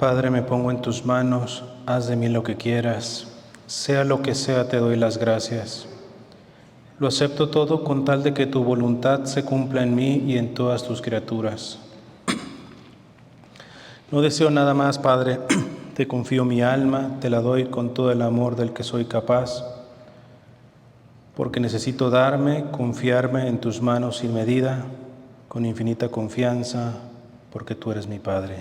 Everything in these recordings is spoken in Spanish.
Padre, me pongo en tus manos, haz de mí lo que quieras, sea lo que sea, te doy las gracias. Lo acepto todo con tal de que tu voluntad se cumpla en mí y en todas tus criaturas. No deseo nada más, Padre, te confío mi alma, te la doy con todo el amor del que soy capaz, porque necesito confiarme en tus manos sin medida, con infinita confianza, porque tú eres mi Padre.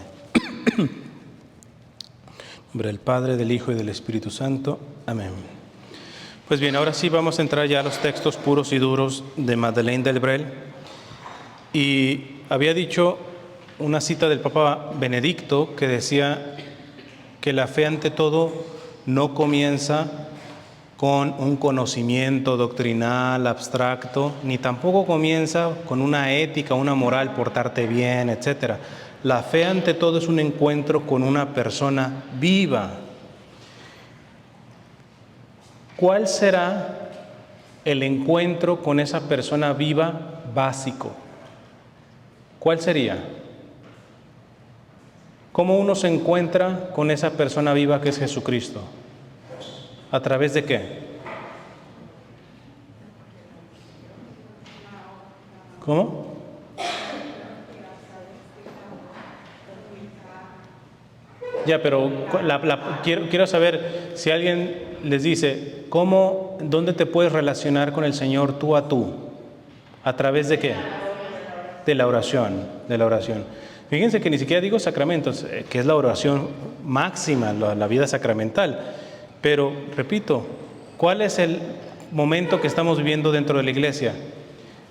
En nombre del Padre, del Hijo y del Espíritu Santo. Amén. Pues bien, ahora sí vamos a entrar ya a los textos puros y duros de Madeleine Delbrel. Y había dicho una cita del Papa Benedicto que decía que la fe ante todo no comienza con un conocimiento doctrinal abstracto, ni tampoco comienza con una ética, una moral, portarte bien, etc. La fe ante todo es un encuentro con una persona viva. ¿Cuál será el encuentro con esa persona viva básico? ¿Cuál sería? ¿Cómo uno se encuentra con esa persona viva que es Jesucristo? ¿A través de qué? ¿Cómo? Ya, pero quiero saber si alguien les dice, ¿dónde te puedes relacionar con el Señor tú a tú? ¿A través de qué? De la oración, de la oración. Fíjense que ni siquiera digo sacramentos, que es la oración máxima, la vida sacramental. Pero, repito, ¿cuál es el momento que estamos viviendo dentro de la iglesia?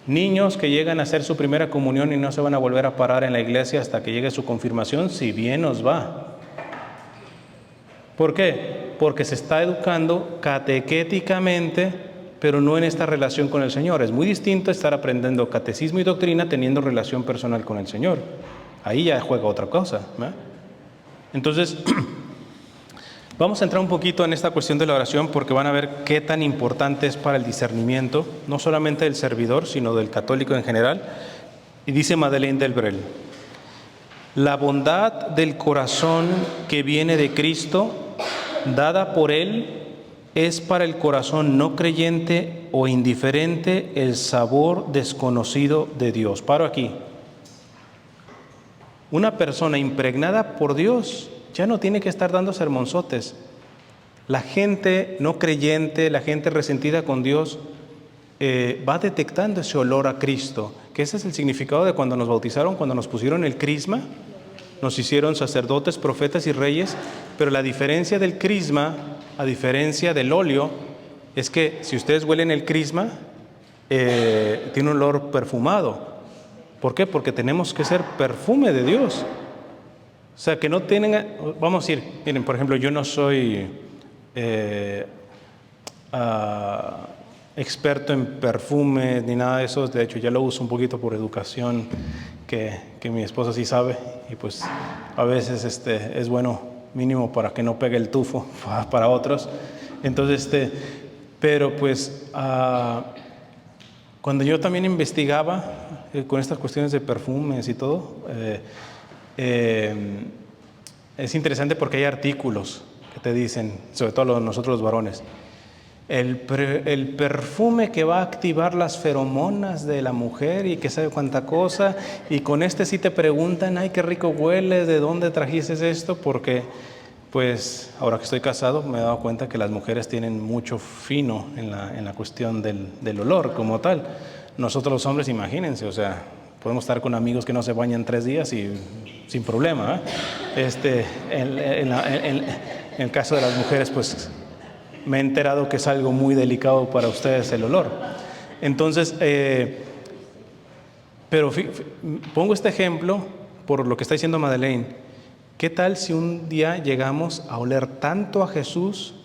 Niños que llegan a hacer su primera comunión y no se van a volver a parar en la iglesia hasta que llegue su confirmación, si bien nos va. ¿Por qué? Porque se está educando catequéticamente, pero no en esta relación con el Señor. Es muy distinto estar aprendiendo catecismo y doctrina teniendo relación personal con el Señor. Ahí ya juega otra cosa, ¿verdad? Entonces, vamos a entrar un poquito en esta cuestión de la oración porque van a ver qué tan importante es para el discernimiento, no solamente del servidor, sino del católico en general. Y dice Madeleine Delbrel: la bondad del corazón que viene de Cristo, dada por Él, es para el corazón no creyente o indiferente el sabor desconocido de Dios. Paro aquí. Una persona impregnada por Dios ya no tiene que estar dando sermonzotes. La gente no creyente, la gente resentida con Dios, va detectando ese olor a Cristo, que ese es el significado de cuando nos bautizaron, cuando nos pusieron el crisma, nos hicieron sacerdotes, profetas y reyes, pero la diferencia del crisma, a diferencia del óleo, es que si ustedes huelen el crisma, tiene un olor perfumado. ¿Por qué? Porque tenemos que ser perfume de Dios. O sea, que no tengan, vamos a decir, miren, por ejemplo, yo no soy experto en perfumes ni nada de eso, de hecho ya lo uso un poquito por educación, que mi esposa sí sabe, y pues a veces es bueno mínimo para que no pegue el tufo para otros. Entonces, pero pues cuando yo también investigaba con estas cuestiones de perfumes y todo, es interesante porque hay artículos que te dicen, sobre todo nosotros los varones, el perfume que va a activar las feromonas de la mujer y que sabe cuánta cosa, y con sí te preguntan, ay, qué rico hueles, ¿de dónde trajiste esto? Porque, pues, ahora que estoy casado me he dado cuenta que las mujeres tienen mucho fino en la cuestión del olor como tal. Nosotros los hombres, imagínense, o sea, podemos estar con amigos que no se bañan 3 días y sin problema, ¿eh? En el caso de las mujeres, pues me he enterado que es algo muy delicado para ustedes el olor. Entonces, pero pongo este ejemplo por lo que está diciendo Madeleine. ¿Qué tal si un día llegamos a oler tanto a Jesús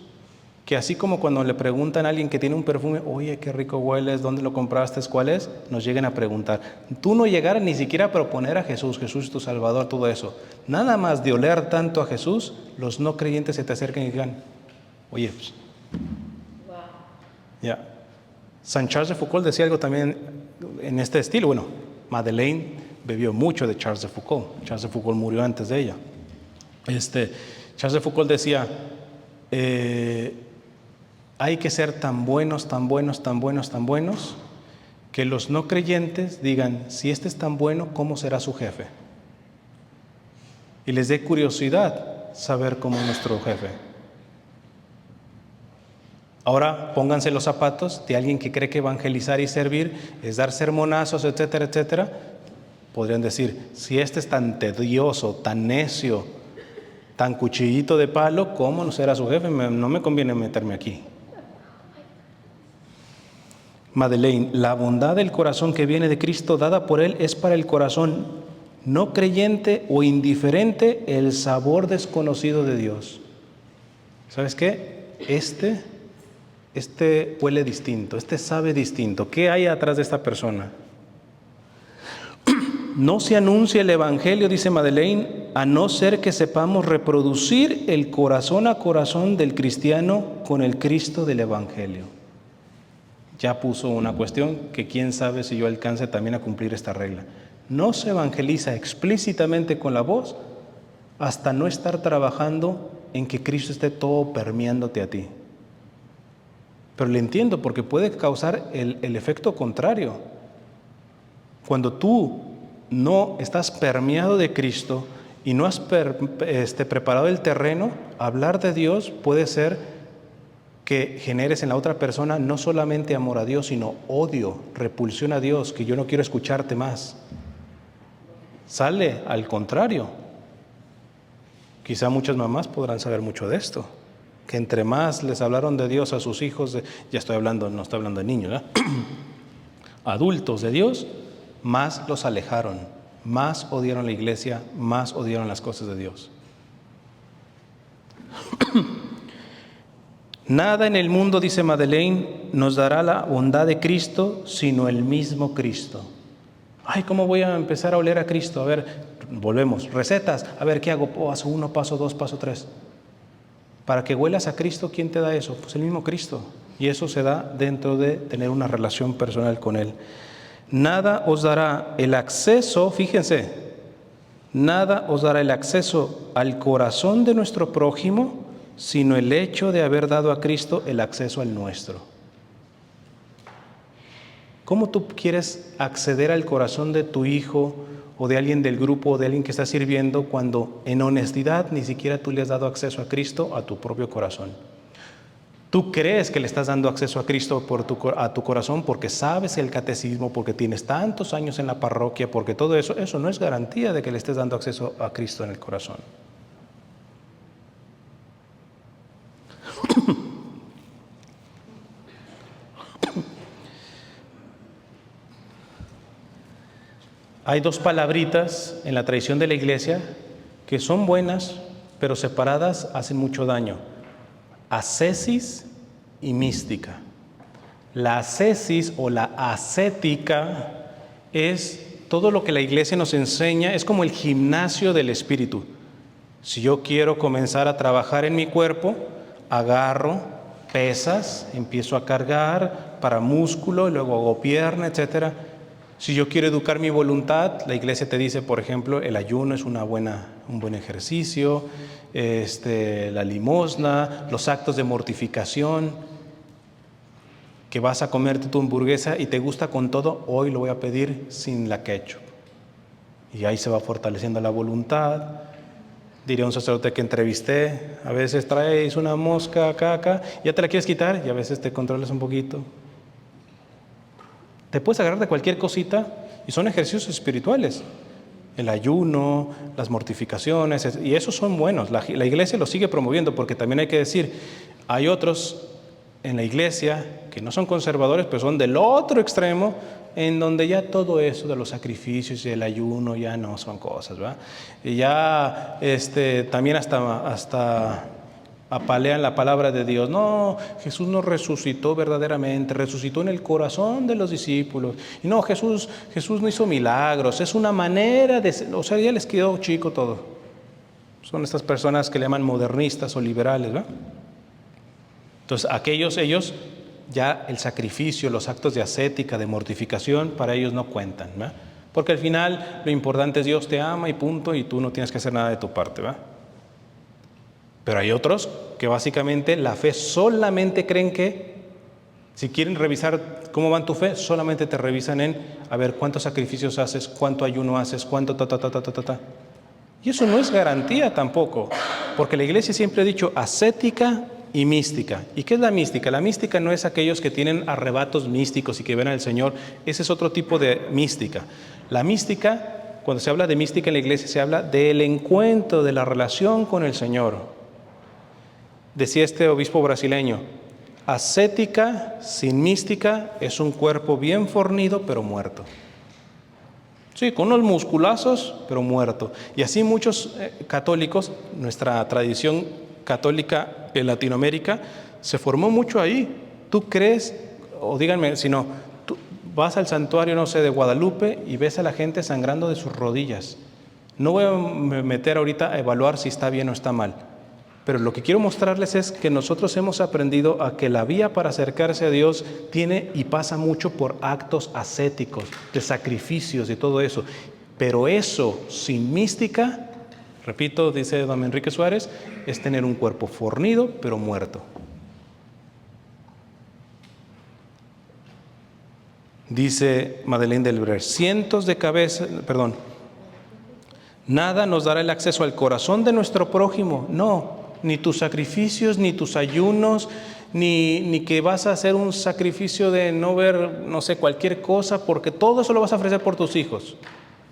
que así como cuando le preguntan a alguien que tiene un perfume, oye, qué rico hueles, ¿dónde lo compraste? ¿Cuál es? Nos lleguen a preguntar. Tú no llegaras ni siquiera a proponer a Jesús, Jesús es tu Salvador, todo eso. Nada más de oler tanto a Jesús, los no creyentes se te acercan y digan, oye, pues, ya. San Charles de Foucault decía algo también en este estilo. Bueno, Madeleine bebió mucho de Charles de Foucault. Charles de Foucault murió antes de ella. Charles de Foucault decía, hay que ser tan buenos, tan buenos, tan buenos, tan buenos, que los no creyentes digan, si este es tan bueno, ¿cómo será su jefe? Y les dé curiosidad saber cómo es nuestro jefe. Ahora pónganse los zapatos de alguien que cree que evangelizar y servir es dar sermonazos, etcétera, etcétera. Podrían decir, si este es tan tedioso, tan necio, tan cuchillito de palo, ¿cómo no será su jefe? No me conviene meterme aquí. Madeleine, la bondad del corazón que viene de Cristo dada por Él es para el corazón no creyente o indiferente el sabor desconocido de Dios. ¿Sabes qué? Este huele distinto, sabe distinto. ¿Qué hay atrás de esta persona? No se anuncia el Evangelio, dice Madeleine, a no ser que sepamos reproducir el corazón a corazón del cristiano con el Cristo del Evangelio. Ya puso una cuestión que quién sabe si yo alcance también a cumplir esta regla. No se evangeliza explícitamente con la voz hasta no estar trabajando en que Cristo esté todo permeándote a ti. Pero le entiendo porque puede causar el efecto contrario. Cuando tú no estás permeado de Cristo y no has preparado el terreno, hablar de Dios puede ser que generes en la otra persona no solamente amor a Dios, sino odio, repulsión a Dios, que yo no quiero escucharte más. Sale al contrario. Quizá muchas mamás podrán saber mucho de esto, que entre más les hablaron de Dios a sus hijos, no estoy hablando de niños, ¿eh? Adultos de Dios, más los alejaron, más odiaron la iglesia, más odiaron las cosas de Dios. Nada en el mundo, dice Madeleine, nos dará la bondad de Cristo, sino el mismo Cristo. Ay, ¿cómo voy a empezar a oler a Cristo? A ver, volvemos, recetas. A ver, ¿qué hago? Paso 1, paso 2, paso 3. Para que huelas a Cristo, ¿quién te da eso? Pues el mismo Cristo. Y eso se da dentro de tener una relación personal con Él. Nada os dará el acceso, fíjense, nada os dará el acceso al corazón de nuestro prójimo, sino el hecho de haber dado a Cristo el acceso al nuestro. ¿Cómo tú quieres acceder al corazón de tu hijo o de alguien del grupo o de alguien que está sirviendo cuando en honestidad ni siquiera tú le has dado acceso a Cristo a tu propio corazón? Tú crees que le estás dando acceso a Cristo a tu corazón porque sabes el catecismo, porque tienes tantos años en la parroquia, porque todo eso no es garantía de que le estés dando acceso a Cristo en el corazón. Hay dos palabritas en la tradición de la iglesia que son buenas, pero separadas hacen mucho daño. Ascesis y mística. La ascesis o la ascética es todo lo que la iglesia nos enseña, es como el gimnasio del espíritu. Si yo quiero comenzar a trabajar en mi cuerpo, agarro pesas, empiezo a cargar para músculo, luego hago pierna, etcétera. Si yo quiero educar mi voluntad, la iglesia te dice, por ejemplo, el ayuno es un buen ejercicio, la limosna, los actos de mortificación, que vas a comerte tu hamburguesa y te gusta con todo, hoy lo voy a pedir sin la ketchup. Y ahí se va fortaleciendo la voluntad. Diría un sacerdote que entrevisté, a veces traes una mosca acá, ya te la quieres quitar y a veces te controlas un poquito. Te puedes agarrar de cualquier cosita y son ejercicios espirituales. El ayuno, las mortificaciones, y esos son buenos. La iglesia los sigue promoviendo porque también hay que decir, hay otros en la iglesia que no son conservadores, pero son del otro extremo, en donde ya todo eso de los sacrificios y el ayuno ya no son cosas, ¿verdad? Y ya también hasta apalean la palabra de Dios. No, Jesús no resucitó verdaderamente, resucitó en el corazón de los discípulos. Y no, Jesús no hizo milagros, es una manera de... O sea, ya les quedó chico todo. Son estas personas que le llaman modernistas o liberales, ¿verdad? Entonces, ellos ya el sacrificio, los actos de ascética, de mortificación, para ellos no cuentan, ¿verdad? Porque al final lo importante es Dios te ama y punto, y tú no tienes que hacer nada de tu parte, ¿verdad? Pero hay otros que básicamente la fe solamente creen que, si quieren revisar cómo va tu fe, solamente te revisan en, a ver, cuántos sacrificios haces, cuánto ayuno haces, cuánto ta. Y eso no es garantía tampoco, porque la iglesia siempre ha dicho ascética y mística. ¿Y qué es la mística? La mística no es aquellos que tienen arrebatos místicos y que ven al Señor. Ese es otro tipo de mística. La mística, cuando se habla de mística en la iglesia, se habla del encuentro, de la relación con el Señor. Decía este obispo brasileño, ascética sin mística es un cuerpo bien fornido pero muerto. Sí, con unos musculazos pero muerto. Y así muchos católicos, nuestra tradición católica en Latinoamérica se formó mucho ahí. ¿Tú crees, o díganme si no, tú vas al santuario, no sé, de Guadalupe y ves a la gente sangrando de sus rodillas? No voy a meter ahorita a evaluar si está bien o está mal. Pero lo que quiero mostrarles es que nosotros hemos aprendido a que la vía para acercarse a Dios tiene y pasa mucho por actos ascéticos, de sacrificios y todo eso. Pero eso sin mística, repito, dice don Enrique Suárez, es tener un cuerpo fornido pero muerto. Dice Madeleine Delbrer, nada nos dará el acceso al corazón de nuestro prójimo, no. Ni tus sacrificios, ni tus ayunos, ni que vas a hacer un sacrificio de no ver, no sé, cualquier cosa, porque todo eso lo vas a ofrecer por tus hijos.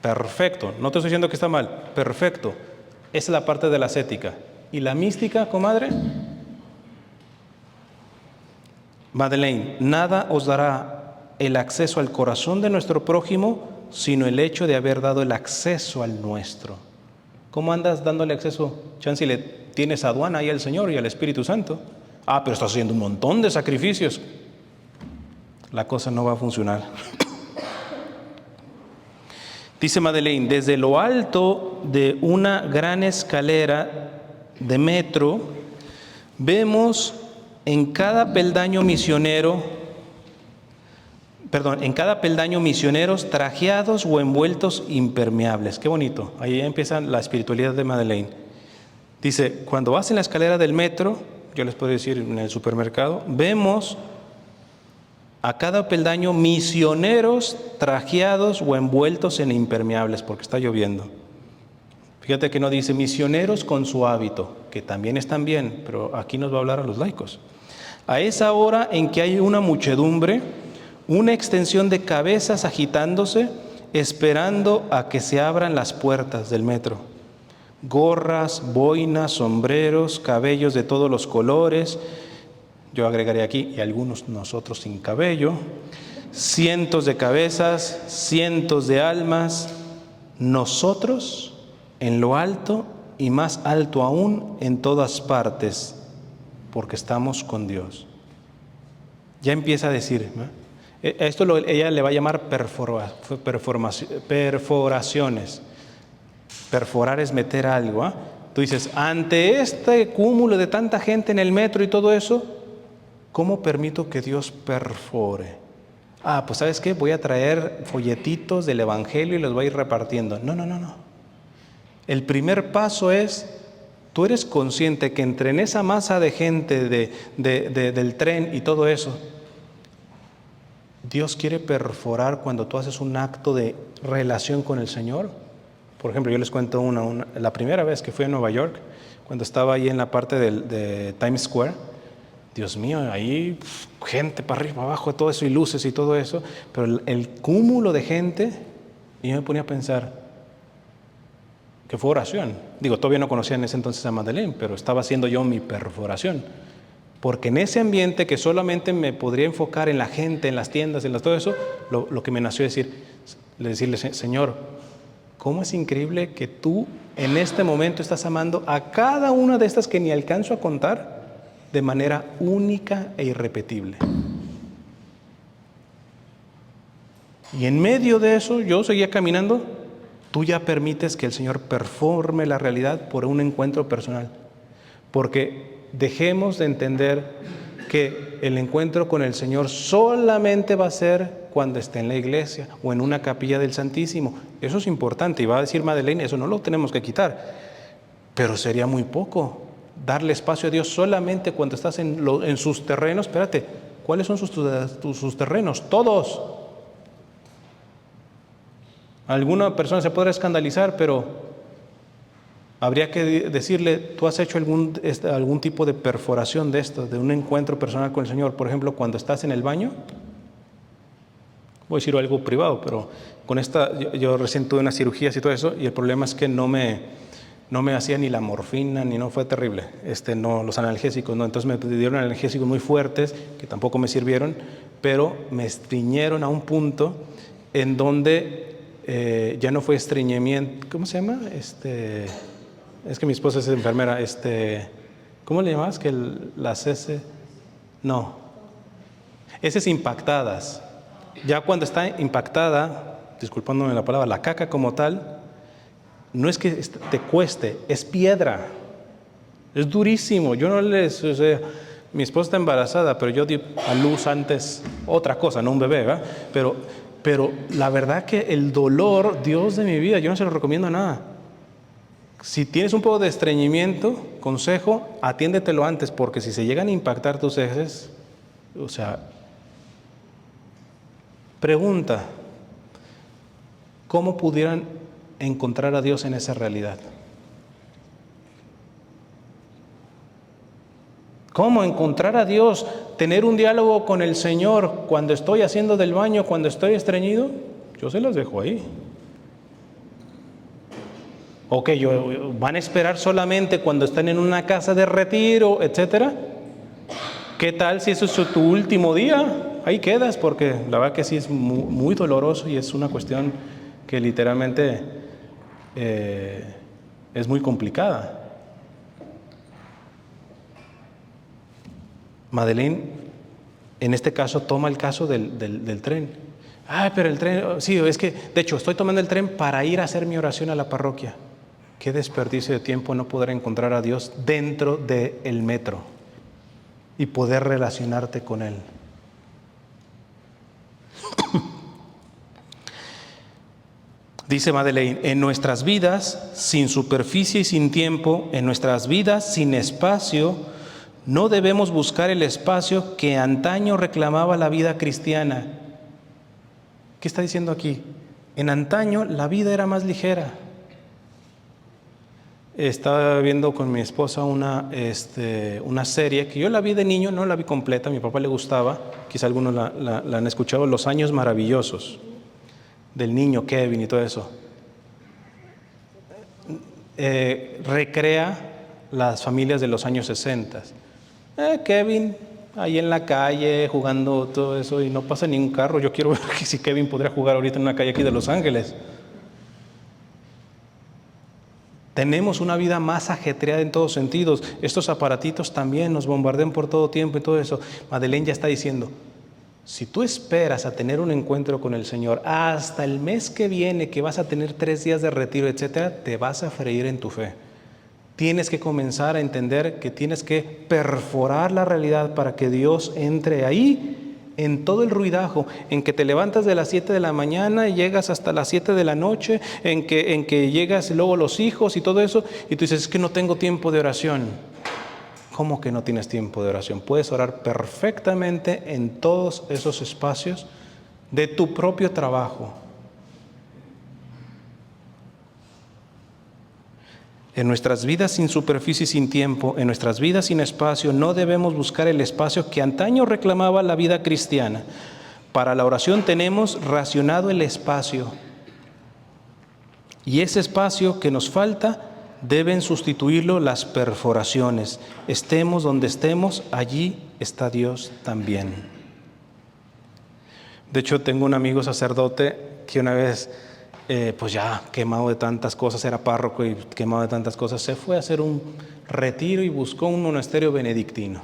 Perfecto, no te estoy diciendo que está mal, perfecto. Esa es la parte de la ascética. ¿Y la mística, comadre? Madeleine, nada os dará el acceso al corazón de nuestro prójimo, sino el hecho de haber dado el acceso al nuestro. ¿Cómo andas dándole acceso? Chance le tienes aduana ahí al Señor y al Espíritu Santo. Ah, pero estás haciendo un montón de sacrificios. La cosa no va a funcionar. Dice Madeleine, desde lo alto de una gran escalera de metro, vemos en cada peldaño misioneros trajeados o envueltos impermeables. Qué bonito. Ahí empieza la espiritualidad de Madeleine. Dice, cuando vas en la escalera del metro, yo les puedo decir en el supermercado, vemos a cada peldaño misioneros trajeados o envueltos en impermeables, porque está lloviendo. Fíjate que no dice misioneros con su hábito, que también están bien, pero aquí nos va a hablar a los laicos. A esa hora en que hay una muchedumbre, una extensión de cabezas agitándose, esperando a que se abran las puertas del metro. Gorras, boinas, sombreros, cabellos de todos los colores, yo agregaré aquí, y algunos nosotros sin cabello, cientos de cabezas, cientos de almas, nosotros en lo alto y más alto aún en todas partes, porque estamos con Dios. Ya empieza a decir, ¿no? Esto ella le va a llamar perforaciones. Perforar es meter algo. Tú dices, ante este cúmulo de tanta gente en el metro y todo eso, ¿cómo permito que Dios perfore? Pues ¿sabes qué? Voy a traer folletitos del Evangelio y los voy a ir repartiendo. No. El primer paso es, tú eres consciente que entre en esa masa de gente del tren y todo eso, Dios quiere perforar cuando tú haces un acto de relación con el Señor. Por ejemplo, yo les cuento la primera vez que fui a Nueva York, cuando estaba ahí en la parte de Times Square. Dios mío, ahí gente para arriba, para abajo, todo eso y luces y todo eso, pero el cúmulo de gente, y yo me ponía a pensar que fue oración. Digo, todavía no conocía en ese entonces a Madeleine, pero estaba haciendo yo mi perforación. Porque en ese ambiente que solamente me podría enfocar en la gente, en las tiendas, todo eso, lo que me nació decirle, Señor, ¿cómo es increíble que tú en este momento estás amando a cada una de estas que ni alcanzo a contar de manera única e irrepetible? Y en medio de eso, yo seguía caminando, tú ya permites que el Señor performe la realidad por un encuentro personal. Porque dejemos de entender que el encuentro con el Señor solamente va a ser cuando esté en la iglesia o en una capilla del Santísimo. Eso es importante, y va a decir Madeleine, eso no lo tenemos que quitar, pero sería muy poco. darle espacio a Dios solamente cuando estás en sus terrenos. Espérate, ¿cuáles son sus terrenos? Todos. Alguna persona se podrá escandalizar, pero habría que decirle, ¿tú has hecho algún tipo de perforación de esto, de un encuentro personal con el Señor? Por ejemplo, cuando estás en el baño, voy a decir algo privado, pero con yo recién tuve unas cirugías y todo eso, y el problema es que no me hacía ni la morfina, no fue terrible, no, los analgésicos, no, entonces me dieron analgésicos muy fuertes, que tampoco me sirvieron, pero me estreñieron a un punto en donde ya no fue estreñimiento, ¿cómo se llama? Es que mi esposa es enfermera, ¿cómo le llamas? Que las S, no, heces impactadas. Ya cuando está impactada, disculpándome la palabra, la caca como tal, no es que te cueste, es piedra, es durísimo. Yo no mi esposa está embarazada, pero yo di a luz antes otra cosa, no un bebé, ¿verdad? Pero la verdad que el dolor, Dios de mi vida, yo no se lo recomiendo a nada. Si tienes un poco de estreñimiento, consejo, atiéndetelo antes, porque si se llegan a impactar tus heces, o sea, pregunta, ¿cómo pudieran encontrar a Dios en esa realidad? ¿Cómo encontrar a Dios? Tener un diálogo con el Señor cuando estoy haciendo del baño, cuando estoy estreñido, yo se los dejo ahí. Ok, van a esperar solamente cuando están en una casa de retiro, etcétera. ¿Qué tal si eso es tu último día? Ahí quedas, porque la verdad que sí es muy doloroso y es una cuestión que literalmente es muy complicada. Madeleine, en este caso, toma el caso del tren. Pero el tren, sí, es que, de hecho, estoy tomando el tren para ir a hacer mi oración a la parroquia. Qué desperdicio de tiempo no poder encontrar a Dios dentro del metro y poder relacionarte con Él. Dice Madeleine, en nuestras vidas sin superficie y sin tiempo, en nuestras vidas sin espacio, no debemos buscar el espacio que antaño reclamaba la vida cristiana. ¿Qué está diciendo aquí? En antaño la vida era más ligera. Estaba viendo con mi esposa una serie que yo la vi de niño, no la vi completa, a mi papá le gustaba, quizá algunos la han escuchado, Los Años Maravillosos, del niño Kevin y todo eso. Recrea las familias de los años 60. Kevin ahí en la calle jugando todo eso y no pasa ningún carro. Yo quiero ver si Kevin podría jugar ahorita en una calle aquí de Los Ángeles. Tenemos una vida más ajetreada en todos sentidos. Estos aparatitos también nos bombardean por todo tiempo y todo eso. Madeleine ya está diciendo, si tú esperas a tener un encuentro con el Señor hasta el mes que viene, que vas a tener 3 días de retiro, etcétera, te vas a freír en tu fe. Tienes que comenzar a entender que tienes que perforar la realidad para que Dios entre ahí en todo el ruidajo, en que te levantas de las 7 de la mañana y llegas hasta las 7 de la noche, en que llegas luego los hijos y todo eso, y tú dices, es que no tengo tiempo de oración. ¿Cómo que no tienes tiempo de oración? Puedes orar perfectamente en todos esos espacios de tu propio trabajo. En nuestras vidas sin superficie y sin tiempo, en nuestras vidas sin espacio, no debemos buscar el espacio que antaño reclamaba la vida cristiana. Para la oración tenemos racionado el espacio. Y ese espacio que nos falta deben sustituirlo las perforaciones. Estemos donde estemos, allí está Dios también. De hecho, tengo un amigo sacerdote que una vez, pues ya quemado de tantas cosas, era párroco y quemado de tantas cosas, se fue a hacer un retiro y buscó un monasterio benedictino.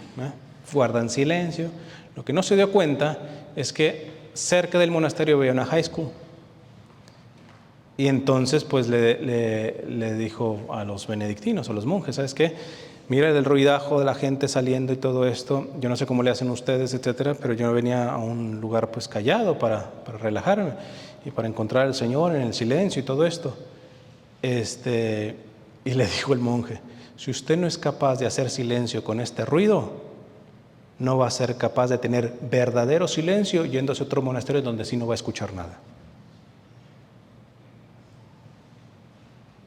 Guardan silencio. Lo que no se dio cuenta es que cerca del monasterio había una high school. Y entonces pues le dijo a los benedictinos, a los monjes, ¿sabes qué? Mira el ruidajo de la gente saliendo y todo esto, yo no sé cómo le hacen ustedes, etcétera, pero yo venía a un lugar pues callado para relajarme y para encontrar al Señor en el silencio y todo esto. Y le dijo el monje, Si usted no es capaz de hacer silencio con este ruido, no va a ser capaz de tener verdadero silencio yéndose a otro monasterio donde sí no va a escuchar nada.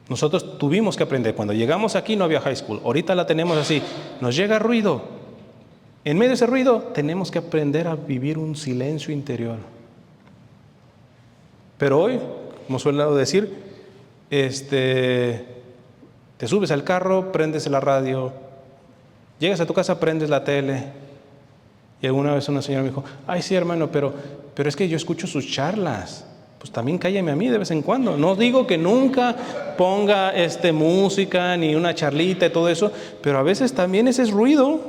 Nosotros tuvimos que aprender. Cuando llegamos aquí no había high school. Ahorita la tenemos así. Nos llega ruido. En medio de ese ruido tenemos que aprender a vivir un silencio interior. Pero hoy, como suelo decir, te subes al carro, prendes la radio, llegas a tu casa, prendes la tele. Y alguna vez una señora me dijo, ay sí hermano, pero es que yo escucho sus charlas. Pues también cállame a mí de vez en cuando. No digo que nunca ponga música ni una charlita y todo eso, pero a veces también ese es ruido.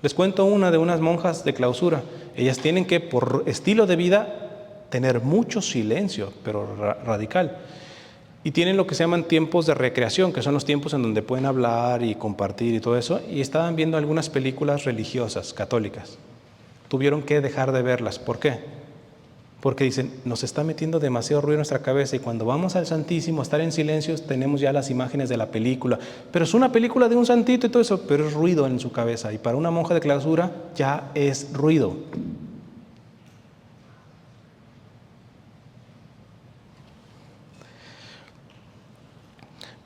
Les cuento una de unas monjas de clausura. Ellas tienen que, por estilo de vida, tener mucho silencio, pero radical. Y tienen lo que se llaman tiempos de recreación, que son los tiempos en donde pueden hablar y compartir y todo eso. Y estaban viendo algunas películas religiosas, católicas. Tuvieron que dejar de verlas. ¿Por qué? Porque dicen, nos está metiendo demasiado ruido en nuestra cabeza y cuando vamos al Santísimo a estar en silencio tenemos ya las imágenes de la película. Pero es una película de un santito y todo eso, pero es ruido en su cabeza. Y para una monja de clausura ya es ruido.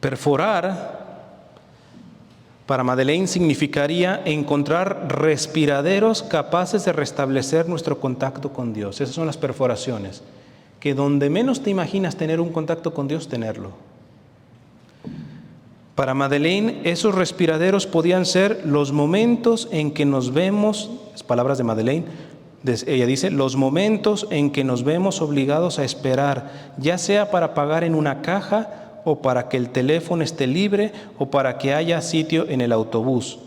Perforar para Madeleine significaría encontrar respiraderos capaces de restablecer nuestro contacto con Dios. Esas son las perforaciones, que donde menos te imaginas tener un contacto con Dios, tenerlo. Para Madeleine, esos respiraderos podían ser los momentos en que nos vemos, las palabras de Madeleine, ella dice, los momentos en que nos vemos obligados a esperar, ya sea para pagar en una caja, o para que el teléfono esté libre, o para que haya sitio en el autobús.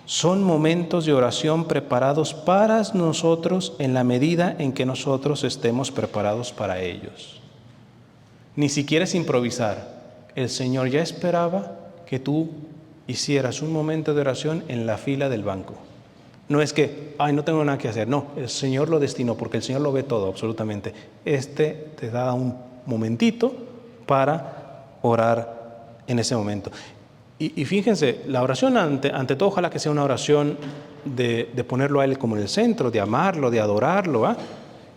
Son momentos de oración preparados para nosotros en la medida en que nosotros estemos preparados para ellos. Ni siquiera es improvisar. El Señor ya esperaba que tú hicieras un momento de oración en la fila del banco. No es que, no tengo nada que hacer. No, el Señor lo destinó, porque el Señor lo ve todo, absolutamente. Te da un momentito para orar en ese momento. Y fíjense, la oración ante todo, ojalá que sea una oración de ponerlo a Él como en el centro, de amarlo, de adorarlo, ¿va?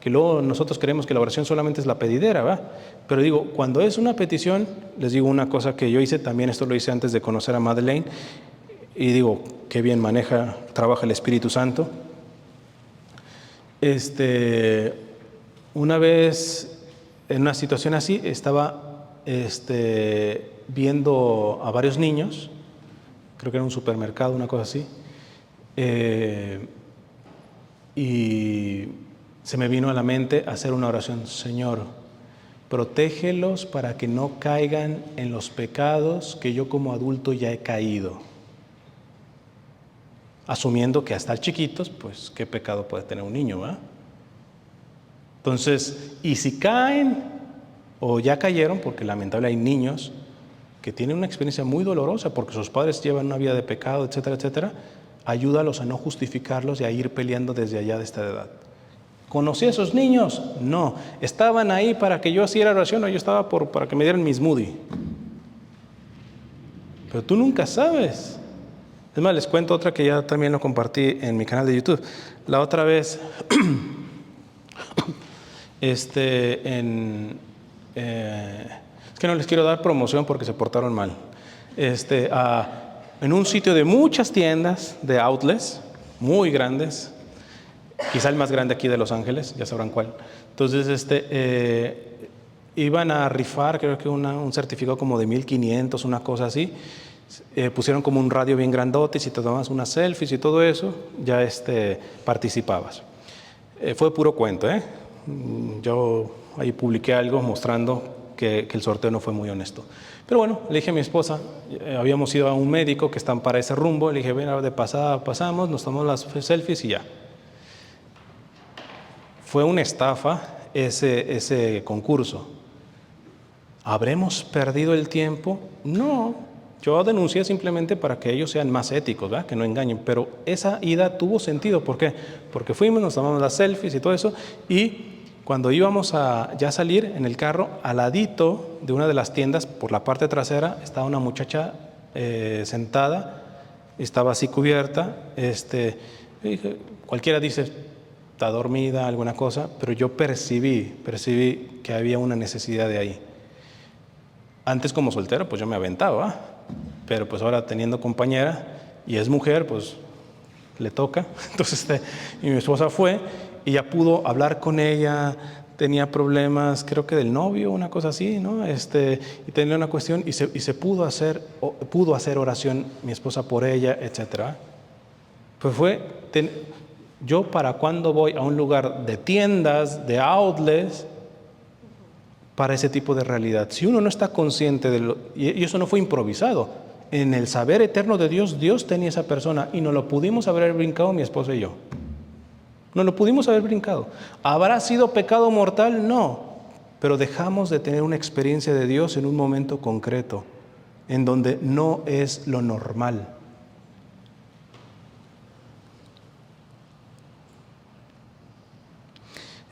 Que luego nosotros creemos que la oración solamente es la pedidera, ¿va? Pero digo, cuando es una petición, les digo una cosa que yo hice, también esto lo hice antes de conocer a Madeleine, y digo, qué bien trabaja el Espíritu Santo. Una vez, en una situación así, estaba viendo a varios niños, creo que era un supermercado, una cosa así, y se me vino a la mente hacer una oración. Señor, protégelos para que no caigan en los pecados que yo como adulto ya he caído. Asumiendo que hasta chiquitos, pues qué pecado puede tener un niño, ¿va? Entonces, y si caen o ya cayeron, porque lamentablemente hay niños que tienen una experiencia muy dolorosa porque sus padres llevan una vida de pecado, etcétera, etcétera, ayúdalos a no justificarlos y a ir peleando desde allá de esta edad. ¿Conocí a esos niños? No. ¿Estaban ahí para que yo hiciera oración o yo estaba para que me dieran mi smoothie? Pero tú nunca sabes. Es más, les cuento otra que ya también lo compartí en mi canal de YouTube. La otra vez, es que no les quiero dar promoción porque se portaron mal. En un sitio de muchas tiendas de outlets, muy grandes, quizá el más grande aquí de Los Ángeles, ya sabrán cuál. Entonces, iban a rifar, creo que un certificado como de 1,500, una cosa así. Pusieron como un radio bien grandote y si te tomabas unas selfies y todo eso, ya participabas. Fue puro cuento, Yo ahí publiqué algo mostrando que el sorteo no fue muy honesto. Pero bueno, le dije a mi esposa, habíamos ido a un médico que está para ese rumbo, le dije, ven, de pasada pasamos, nos tomamos las selfies y ya. Fue una estafa ese concurso. ¿Habremos perdido el tiempo? No. Yo denuncié simplemente para que ellos sean más éticos, ¿verdad? Que no engañen, pero esa ida tuvo sentido. ¿Por qué? Porque fuimos, nos tomamos las selfies y todo eso, y cuando íbamos a ya salir en el carro, al ladito de una de las tiendas, por la parte trasera, estaba una muchacha sentada, estaba así cubierta. Cualquiera dice, está dormida, alguna cosa, pero yo percibí que había una necesidad de ahí. Antes como soltero, pues yo me aventaba, pero pues ahora teniendo compañera y es mujer, pues le toca. Entonces, y mi esposa fue y ya pudo hablar con ella. Tenía problemas, creo que del novio, una cosa así, ¿no? Y tenía una cuestión y se pudo hacer oración mi esposa por ella, etcétera. Pues yo para cuando voy a un lugar de tiendas, de outlets, para ese tipo de realidad. Si uno no está consciente y eso no fue improvisado, en el saber eterno de Dios, Dios tenía esa persona y no lo pudimos haber brincado mi esposa y yo. No lo pudimos haber brincado. ¿Habrá sido pecado mortal? No. Pero dejamos de tener una experiencia de Dios en un momento concreto, en donde no es lo normal.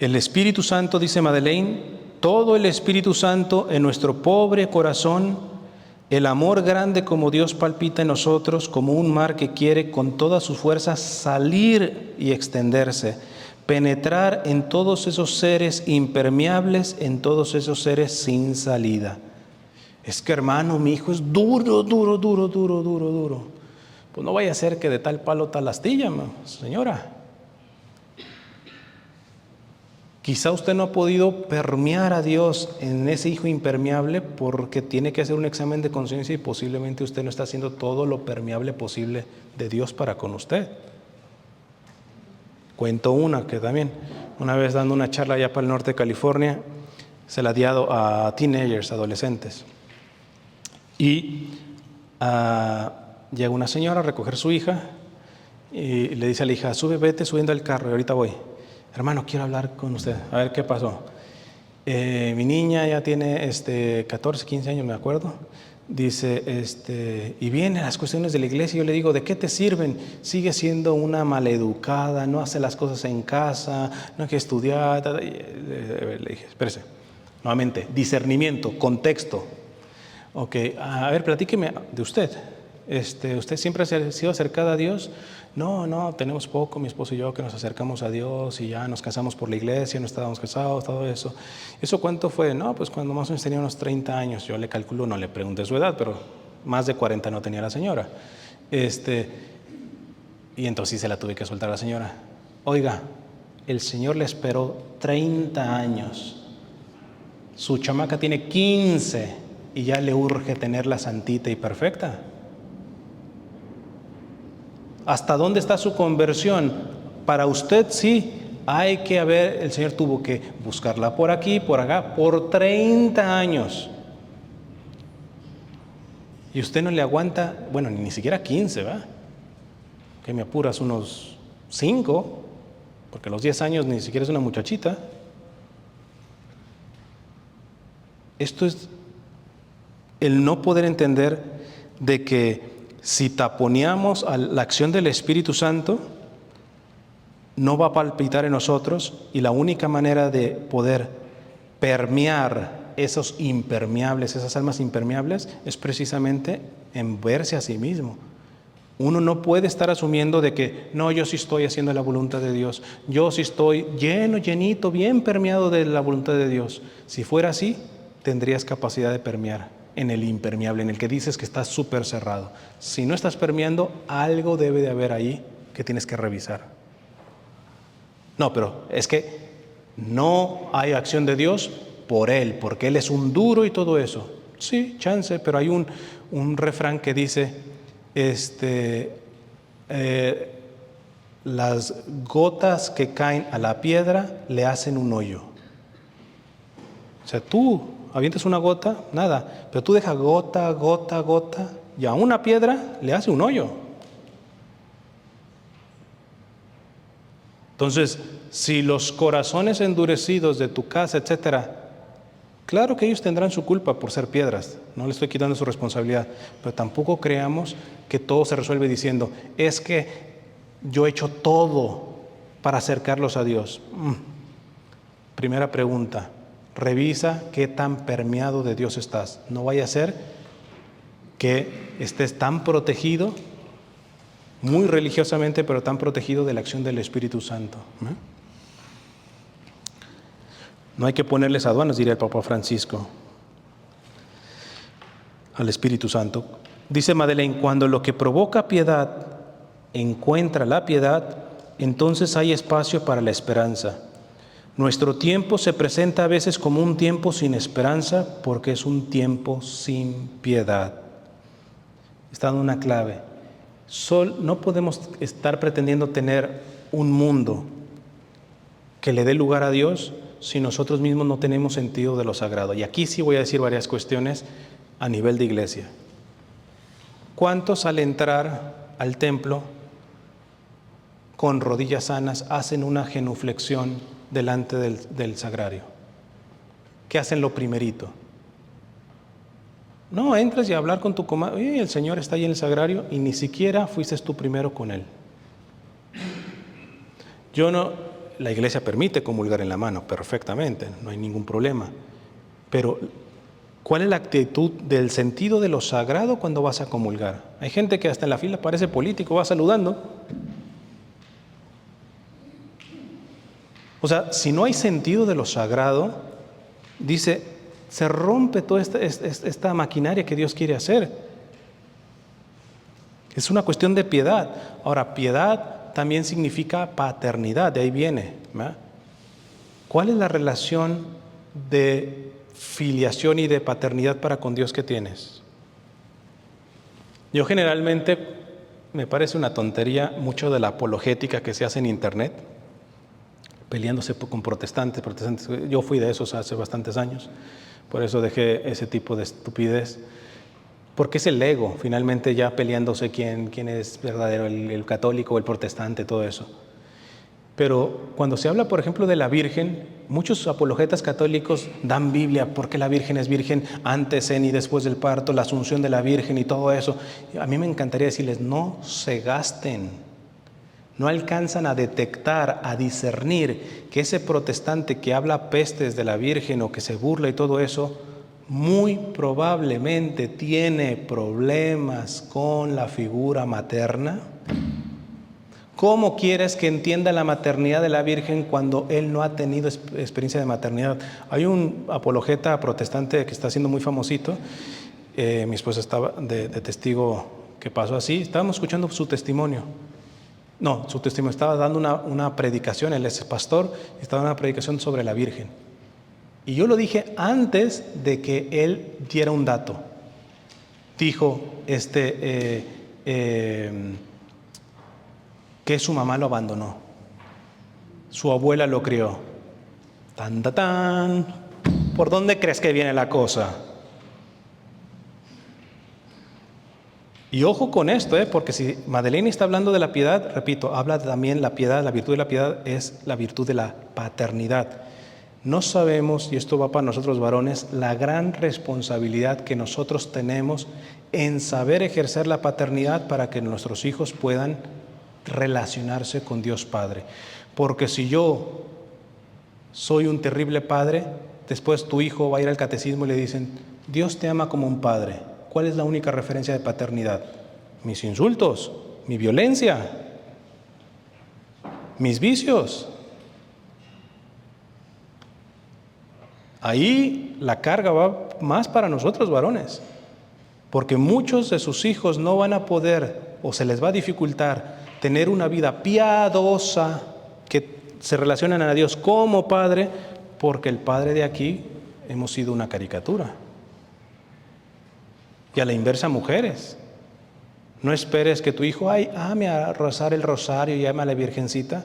El Espíritu Santo, dice Madeleine, todo el Espíritu Santo en nuestro pobre corazón, el amor grande como Dios palpita en nosotros, como un mar que quiere con todas sus fuerzas salir y extenderse, penetrar en todos esos seres impermeables, en todos esos seres sin salida. Es que, hermano, mi hijo es duro. Pues no vaya a ser que de tal palo tal astilla, señora. Quizá usted no ha podido permear a Dios en ese hijo impermeable porque tiene que hacer un examen de conciencia y posiblemente usted no está haciendo todo lo permeable posible de Dios para con usted. Cuento una que también, una vez dando una charla allá para el norte de California, se la he dado a teenagers, adolescentes. Y llega una señora a recoger a su hija y le dice a la hija, vete subiendo al carro y ahorita voy. Hermano, quiero hablar con usted. A ver, ¿qué pasó? Mi niña ya tiene 14, 15 años, me acuerdo. Dice, y vienen las cuestiones de la iglesia. Yo le digo, ¿de qué te sirven? Sigue siendo una maleducada, no hace las cosas en casa, no hay que estudiar. Le dije, espérese. Nuevamente, discernimiento, contexto. Ok, a ver, platíqueme de usted. ¿Usted siempre ha sido acercada a Dios? No, tenemos poco, mi esposo y yo, que nos acercamos a Dios y ya nos casamos por la iglesia, no estábamos casados, todo eso. ¿Eso cuánto fue? No, pues cuando más o menos tenía unos 30 años, yo le calculo, no le pregunté su edad, pero más de 40 no tenía la señora. Y entonces sí se la tuve que soltar a la señora. Oiga, el Señor le esperó 30 años. Su chamaca tiene 15 y ya le urge tenerla santita y perfecta. ¿Hasta dónde está su conversión? Para usted sí, hay que el Señor tuvo que buscarla por aquí, por acá, por 30 años. Y usted no le aguanta, bueno, ni siquiera 15, ¿verdad? Que me apuras unos 5, porque a los 10 años ni siquiera es una muchachita. Esto es el no poder entender de que si taponeamos a la acción del Espíritu Santo, no va a palpitar en nosotros y la única manera de poder permear esos impermeables, esas almas impermeables, es precisamente en verse a sí mismo. Uno no puede estar asumiendo de que, no, yo sí estoy haciendo la voluntad de Dios, yo sí estoy llenito, bien permeado de la voluntad de Dios. Si fuera así, tendrías capacidad de permear en el impermeable, en el que dices que estás súper cerrado. Si no estás permeando, algo debe de haber ahí que tienes que revisar. No, pero es que no hay acción de Dios por Él, porque Él es un duro y todo eso. Sí, chance, pero hay un refrán que dice, las gotas que caen a la piedra le hacen un hoyo. O sea, tú avientas una gota, nada, pero tú dejas gota, y a una piedra le hace un hoyo. Entonces, si los corazones endurecidos de tu casa, etcétera, claro que ellos tendrán su culpa por ser piedras, no le estoy quitando su responsabilidad, pero tampoco creamos que todo se resuelve diciendo, es que yo he hecho todo para acercarlos a Dios. Primera pregunta. Revisa qué tan permeado de Dios estás. No vaya a ser que estés tan protegido, muy religiosamente, pero tan protegido de la acción del Espíritu Santo. No hay que ponerles aduanas, diría el Papa Francisco, al Espíritu Santo. Dice Madeleine, cuando lo que provoca piedad encuentra la piedad, entonces hay espacio para la esperanza. Nuestro tiempo se presenta a veces como un tiempo sin esperanza porque es un tiempo sin piedad. Está dando una clave. No podemos estar pretendiendo tener un mundo que le dé lugar a Dios si nosotros mismos no tenemos sentido de lo sagrado. Y aquí sí voy a decir varias cuestiones a nivel de iglesia. ¿Cuántos al entrar al templo con rodillas sanas hacen una genuflexión delante del sagrario? ¿Qué hacen lo primerito? No, entras y a hablar con tu comadre. El Señor está ahí en el sagrario y ni siquiera fuiste tú primero con Él. La iglesia permite comulgar en la mano perfectamente, no hay ningún problema. Pero, ¿cuál es la actitud del sentido de lo sagrado cuando vas a comulgar? Hay gente que hasta en la fila parece político, va saludando. O sea, si no hay sentido de lo sagrado, dice, se rompe toda esta maquinaria que Dios quiere hacer. Es una cuestión de piedad. Ahora, piedad también significa paternidad, de ahí viene, ¿verdad? ¿Cuál es la relación de filiación y de paternidad para con Dios que tienes? Yo generalmente, me parece una tontería mucho de la apologética que se hace en internet, peleándose con protestantes. Yo fui de esos hace bastantes años, por eso dejé ese tipo de estupidez. Porque es el ego, finalmente ya peleándose quién es verdadero, el católico o el protestante, todo eso. Pero cuando se habla, por ejemplo, de la Virgen, muchos apologetas católicos dan Biblia, porque la Virgen es virgen antes, en y después del parto, la asunción de la Virgen y todo eso. A mí me encantaría decirles, no se gasten, no alcanzan a detectar, a discernir que ese protestante que habla pestes de la Virgen o que se burla y todo eso, muy probablemente tiene problemas con la figura materna. ¿Cómo quieres que entienda la maternidad de la Virgen cuando él no ha tenido experiencia de maternidad? Hay un apologeta protestante que está siendo muy famosito. Mi esposa estaba de testigo que pasó así. Estábamos escuchando su testimonio. No, su testimonio. Estaba dando una predicación, él es pastor, estaba dando una predicación sobre la Virgen. Y yo lo dije antes de que él diera un dato. Dijo que su mamá lo abandonó. Su abuela lo crió. Tan, tan, tan. ¿Por dónde crees que viene la cosa? Y ojo con esto, porque si Madeleine está hablando de la piedad, repito, habla también la piedad, la virtud de la piedad es la virtud de la paternidad. No sabemos, y esto va para nosotros varones, la gran responsabilidad que nosotros tenemos en saber ejercer la paternidad para que nuestros hijos puedan relacionarse con Dios Padre. Porque si yo soy un terrible padre, después tu hijo va a ir al catecismo y le dicen, Dios te ama como un padre. ¿Cuál es la única referencia de paternidad? Mis insultos, mi violencia, mis vicios. Ahí la carga va más para nosotros varones, porque muchos de sus hijos no van a poder o se les va a dificultar tener una vida piadosa, que se relacionan a Dios como Padre, porque el Padre de aquí hemos sido una caricatura. Y a la inversa, mujeres, no esperes que tu hijo, ame a rezar el rosario y ame a la Virgencita.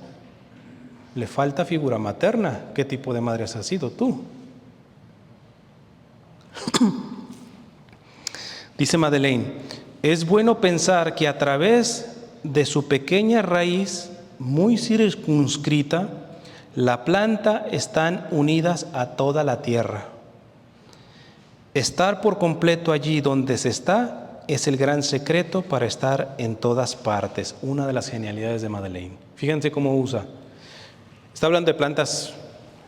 Le falta figura materna. ¿Qué tipo de madre has sido tú? Dice Madeleine, es bueno pensar que a través de su pequeña raíz muy circunscrita, la planta están unidas a toda la tierra. Estar por completo allí donde se está es el gran secreto para estar en todas partes. Una de las genialidades de Madeleine. Fíjense cómo usa. Está hablando de plantas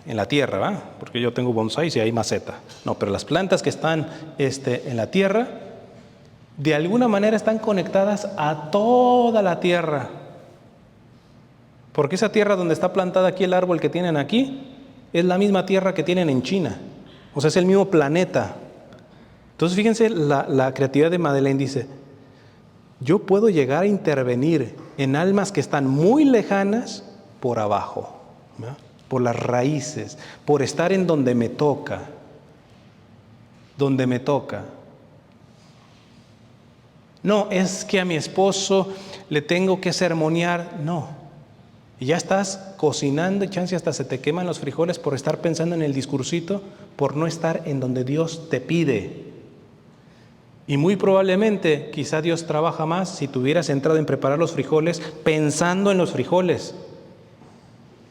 en la tierra, ¿va? Porque yo tengo bonsáis y hay maceta. No, pero las plantas que están en la tierra, de alguna manera están conectadas a toda la tierra. Porque esa tierra donde está plantada aquí el árbol que tienen aquí, es la misma tierra que tienen en China. O sea, es el mismo planeta. Entonces, fíjense, la creatividad de Madeleine dice, yo puedo llegar a intervenir en almas que están muy lejanas por abajo, ¿no? Por las raíces, por estar en donde me toca. Donde me toca. No, es que a mi esposo le tengo que sermonear. No. Y ya estás cocinando y chance hasta se te queman los frijoles por estar pensando en el discursito, por no estar en donde Dios te pide. Y muy probablemente, quizá Dios trabaja más si tú hubieras entrado en preparar los frijoles pensando en los frijoles.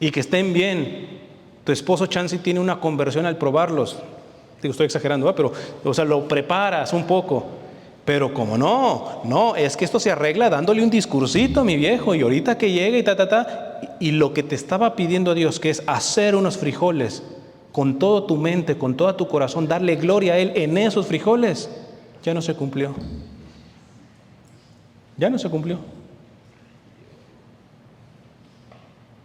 Y que estén bien. Tu esposo chance tiene una conversión al probarlos. Digo, estoy exagerando, ¿verdad? Pero, o sea, lo preparas un poco. Pero como no, es que esto se arregla dándole un discursito, mi viejo, y ahorita que llegue y lo que te estaba pidiendo Dios, que es hacer unos frijoles con toda tu mente, con todo tu corazón, darle gloria a Él en esos frijoles, ya no se cumplió. Ya no se cumplió.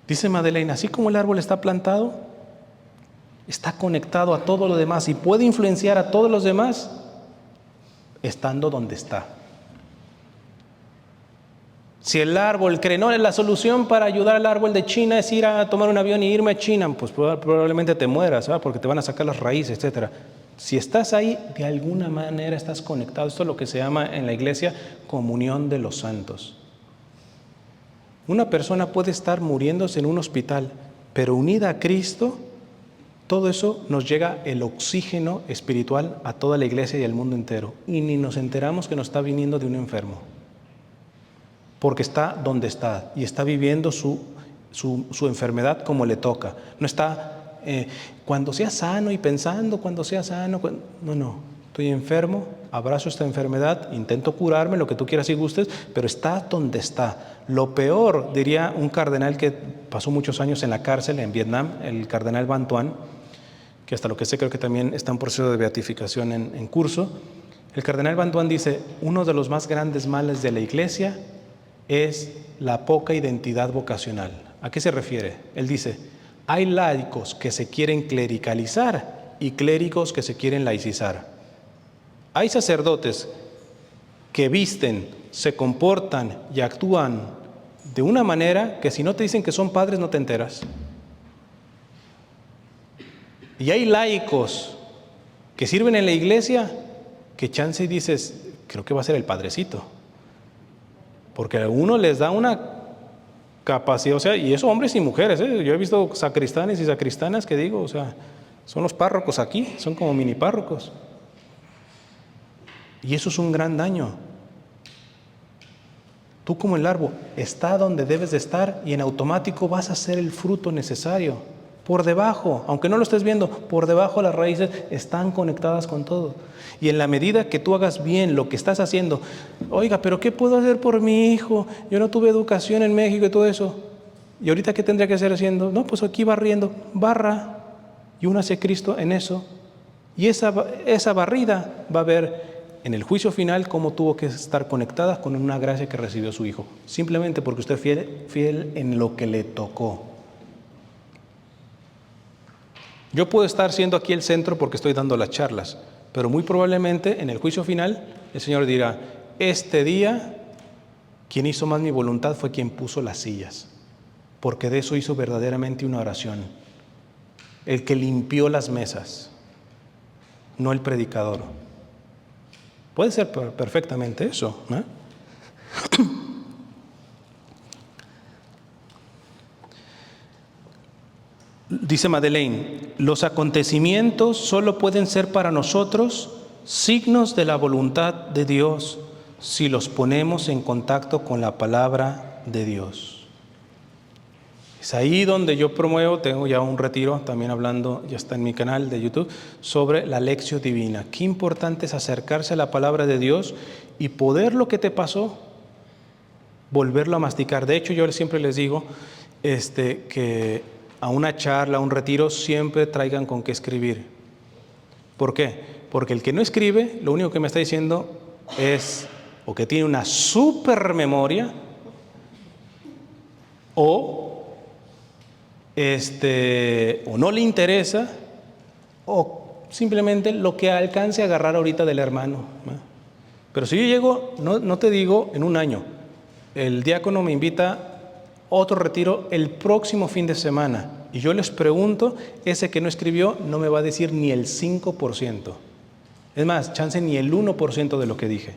Dice Madeleine, así como el árbol está plantado, está conectado a todo lo demás y puede influenciar a todos los demás, estando donde está. Si el árbol cree, no, la solución para ayudar al árbol de China es ir a tomar un avión y irme a China, pues probablemente te mueras, ¿sabes? Porque te van a sacar las raíces, etcétera. Si estás ahí, de alguna manera estás conectado. Esto es lo que se llama en la iglesia comunión de los santos. Una persona puede estar muriéndose en un hospital, pero unida a Cristo, todo eso nos llega el oxígeno espiritual a toda la iglesia y al mundo entero. Y ni nos enteramos que nos está viniendo de un enfermo. Porque está donde está y está viviendo su enfermedad como le toca. No está cuando sea sano y pensando cuando sea sano. No, estoy enfermo, abrazo esta enfermedad, intento curarme, lo que tú quieras y gustes, pero está donde está. Lo peor, diría un cardenal que pasó muchos años en la cárcel en Vietnam, el cardenal Van Tuan, que hasta lo que sé creo que también está en proceso de beatificación en curso. El cardenal Van Tuan dice, uno de los más grandes males de la iglesia es la poca identidad vocacional. ¿A qué se refiere? Él dice, hay laicos que se quieren clericalizar y clérigos que se quieren laicizar. Hay sacerdotes que visten, se comportan y actúan de una manera que si no te dicen que son padres no te enteras. Y hay laicos que sirven en la iglesia que chance y dices, creo que va a ser el padrecito. Porque a uno les da una capacidad, o sea, y eso hombres y mujeres, ¿eh? Yo he visto sacristanes y sacristanas que digo, o sea, son los párrocos aquí, son como mini párrocos. Y eso es un gran daño. Tú como el árbol, está donde debes de estar y en automático vas a hacer el fruto necesario. Por debajo, aunque no lo estés viendo, por debajo las raíces están conectadas con todo. Y en la medida que tú hagas bien lo que estás haciendo, oiga, pero ¿qué puedo hacer por mi hijo? Yo no tuve educación en México y todo eso. ¿Y ahorita qué tendría que hacer haciendo? No, pues aquí barriendo, barra. Y únase a Cristo en eso. Y esa barrida va a ver en el juicio final cómo tuvo que estar conectada con una gracia que recibió su hijo. Simplemente porque usted es fiel en lo que le tocó. Yo puedo estar siendo aquí el centro porque estoy dando las charlas, pero muy probablemente en el juicio final el Señor dirá, este día quien hizo más mi voluntad fue quien puso las sillas, porque de eso hizo verdaderamente una oración. El que limpió las mesas, no el predicador. Puede ser perfectamente eso, ¿no? Dice Madeleine, los acontecimientos solo pueden ser para nosotros signos de la voluntad de Dios si los ponemos en contacto con la palabra de Dios. Es ahí donde yo promuevo, tengo ya un retiro, también hablando, ya está en mi canal de YouTube, sobre la Lectio Divina. Qué importante es acercarse a la palabra de Dios y poder lo que te pasó, volverlo a masticar. De hecho, yo siempre les digo que a una charla, a un retiro, siempre traigan con qué escribir. ¿Por qué? Porque el que no escribe, lo único que me está diciendo es, o que tiene una super memoria, o no le interesa, o simplemente lo que alcance a agarrar ahorita del hermano, ¿no? Pero si yo llego, no te digo en un año, el diácono me invita a otro retiro el próximo fin de semana, y yo les pregunto, ese que no escribió no me va a decir ni el 5%. Es más, chance ni el 1% de lo que dije.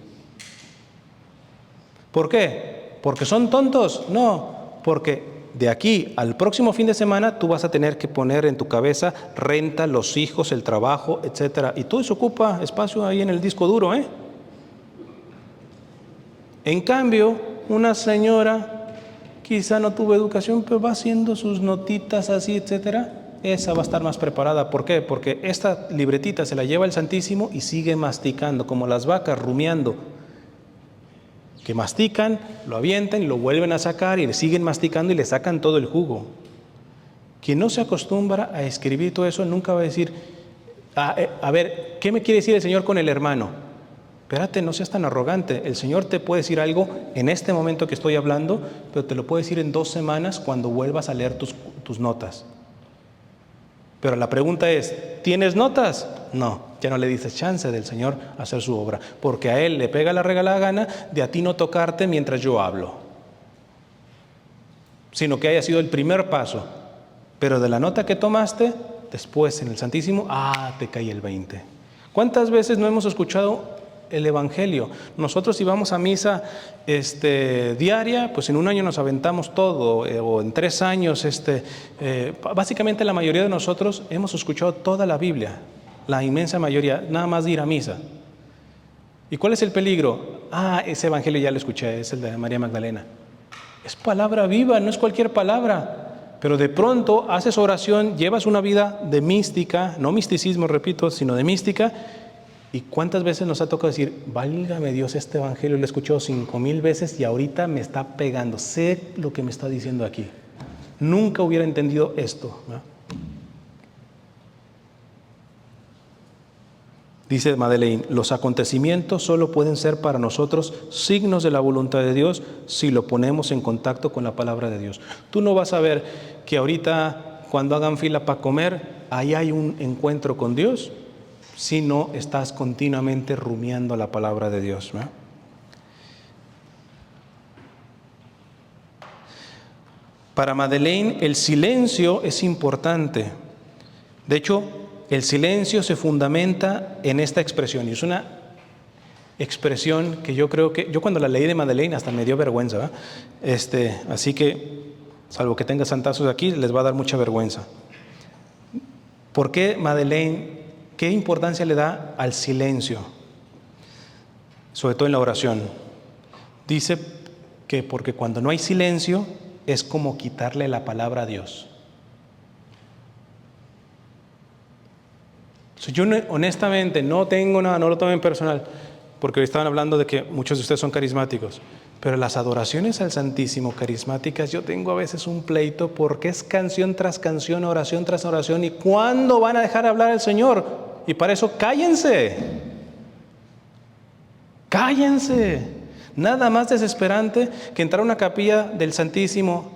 ¿Por qué? ¿Porque son tontos? No, porque de aquí al próximo fin de semana tú vas a tener que poner en tu cabeza renta, los hijos, el trabajo, etcétera. Y todo eso ocupa espacio ahí en el disco duro, ¿eh? En cambio, una señora quizá no tuvo educación, pero va haciendo sus notitas así, etcétera. Esa va a estar más preparada. ¿Por qué? Porque esta libretita se la lleva el Santísimo y sigue masticando, como las vacas, rumiando. Que mastican, lo avientan y lo vuelven a sacar y le siguen masticando y le sacan todo el jugo. Quien no se acostumbra a escribir todo eso nunca va a decir, a ver, ¿qué me quiere decir el Señor con el hermano? Espérate, no seas tan arrogante. El Señor te puede decir algo en este momento que estoy hablando, pero te lo puede decir en 2 semanas cuando vuelvas a leer tus notas. Pero la pregunta es, ¿tienes notas? No, ya no le dices chance del Señor hacer su obra, porque a Él le pega la regalada gana de a ti no tocarte mientras yo hablo, sino que haya sido el primer paso. Pero de la nota que tomaste, después en el Santísimo, te cae el 20. ¿Cuántas veces no hemos escuchado el Evangelio? Nosotros si vamos a misa diaria, pues en un año nos aventamos todo, o en 3 años, básicamente la mayoría de nosotros hemos escuchado toda la Biblia, la inmensa mayoría, nada más de ir a misa. ¿Y cuál es el peligro? Ese Evangelio ya lo escuché, es el de María Magdalena. Es palabra viva, no es cualquier palabra. Pero de pronto haces oración, llevas una vida de mística, no misticismo, repito, sino de mística. ¿Y cuántas veces nos ha tocado decir, válgame Dios, este Evangelio lo he escuchado 5,000 veces y ahorita me está pegando, sé lo que me está diciendo aquí? Nunca hubiera entendido esto, ¿no? Dice Madeleine, los acontecimientos solo pueden ser para nosotros signos de la voluntad de Dios si lo ponemos en contacto con la palabra de Dios. Tú no vas a ver que ahorita cuando hagan fila para comer, ahí hay un encuentro con Dios, si no estás continuamente rumiando la palabra de Dios, ¿no? Para Madeleine, el silencio es importante. De hecho, el silencio se fundamenta en esta expresión, y es una expresión que yo creo que, yo cuando la leí de Madeleine hasta me dio vergüenza, ¿verdad? Así que, salvo que tenga santazos aquí, les va a dar mucha vergüenza. ¿Por qué Madeleine, qué importancia le da al silencio? Sobre todo en la oración. Dice que porque cuando no hay silencio, es como quitarle la palabra a Dios. Yo honestamente no tengo nada, no lo tomen personal, porque hoy estaban hablando de que muchos de ustedes son carismáticos, pero las adoraciones al Santísimo carismáticas, yo tengo a veces un pleito porque es canción tras canción, oración tras oración, ¿y cuándo van a dejar hablar al Señor? Y para eso cállense, cállense. Nada más desesperante que entrar a una capilla del Santísimo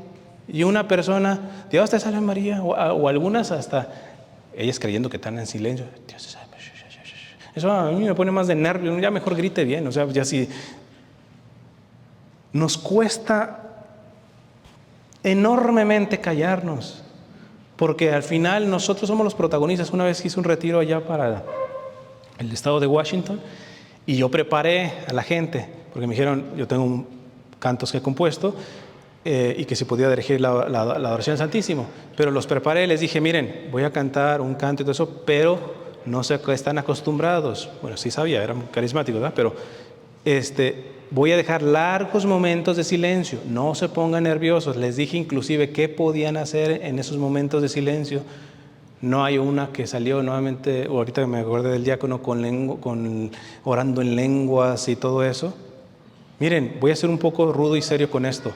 y una persona, Dios te salve María, o algunas hasta ellas creyendo que están en silencio. Eso a mí me pone más de nervio, ya mejor grite bien, o sea, ya si nos cuesta enormemente callarnos, porque al final nosotros somos los protagonistas. Una vez hice un retiro allá para el estado de Washington y yo preparé a la gente, porque me dijeron, yo tengo cantos que he compuesto, y que se podía dirigir la adoración al Santísimo, pero los preparé, les dije, miren, voy a cantar un canto y todo eso, pero no sé qué están acostumbrados. Bueno, sí sabía, eran carismáticos, ¿verdad? Pero voy a dejar largos momentos de silencio, no se pongan nerviosos. Les dije inclusive qué podían hacer en esos momentos de silencio. No hay una que salió nuevamente, o ahorita me acuerdo del diácono orando en lenguas y todo eso. Miren, voy a ser un poco rudo y serio con esto.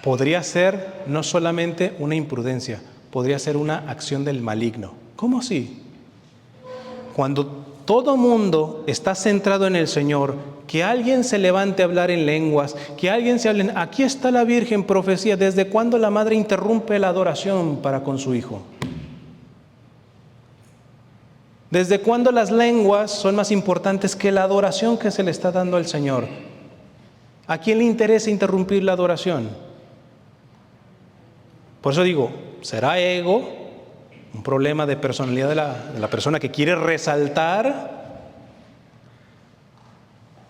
Podría ser no solamente una imprudencia, podría ser una acción del maligno. ¿Cómo así? Cuando todo mundo está centrado en el Señor, que alguien se levante a hablar en lenguas, que alguien se hable. Aquí está la Virgen, profecía. ¿Desde cuándo la madre interrumpe la adoración para con su hijo? ¿Desde cuándo las lenguas son más importantes que la adoración que se le está dando al Señor? ¿A quién le interesa interrumpir la adoración? Por eso digo, ¿será ego? Un problema de personalidad de la persona que quiere resaltar.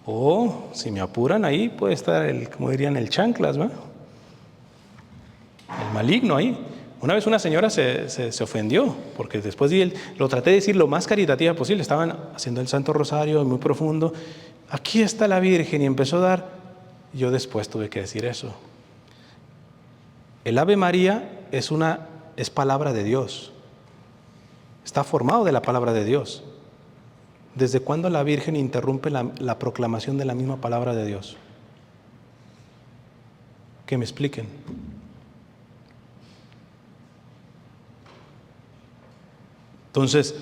O, si me apuran, ahí puede estar como dirían, el chanclas, ¿no? El maligno ahí. Una vez una señora se ofendió, porque después lo traté de decir lo más caritativa posible. Estaban haciendo el Santo Rosario muy profundo. Aquí está la Virgen, y empezó a dar. Yo después tuve que decir eso. El Ave María es palabra de Dios. Está formado de la palabra de Dios. ¿Desde cuándo la Virgen interrumpe la proclamación de la misma palabra de Dios? Que me expliquen. Entonces,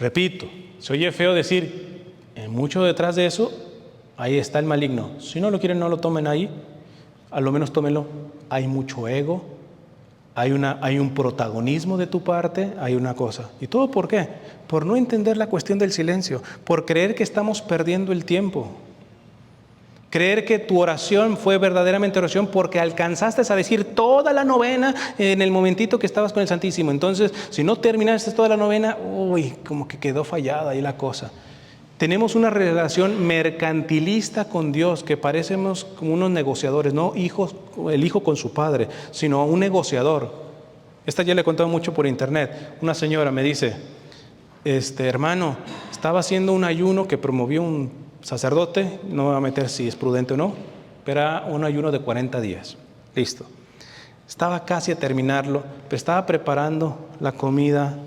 repito, se oye feo decir, mucho detrás de eso, ahí está el maligno. Si no lo quieren, no lo tomen ahí, a lo menos tómenlo. Hay mucho ego, hay un protagonismo de tu parte, hay una cosa. ¿Y todo por qué? Por no entender la cuestión del silencio, por creer que estamos perdiendo el tiempo. Creer que tu oración fue verdaderamente oración porque alcanzaste a decir toda la novena en el momentito que estabas con el Santísimo. Entonces, si no terminaste toda la novena, como que quedó fallada ahí la cosa. Tenemos una relación mercantilista con Dios, que parecemos como unos negociadores, no el hijo con su padre, sino un negociador. Esta ya le he contado mucho por internet. Una señora me dice, hermano, estaba haciendo un ayuno que promovió un sacerdote, no me voy a meter si es prudente o no, pero era un ayuno de 40 días. Listo. Estaba casi a terminarlo, pero estaba preparando la comida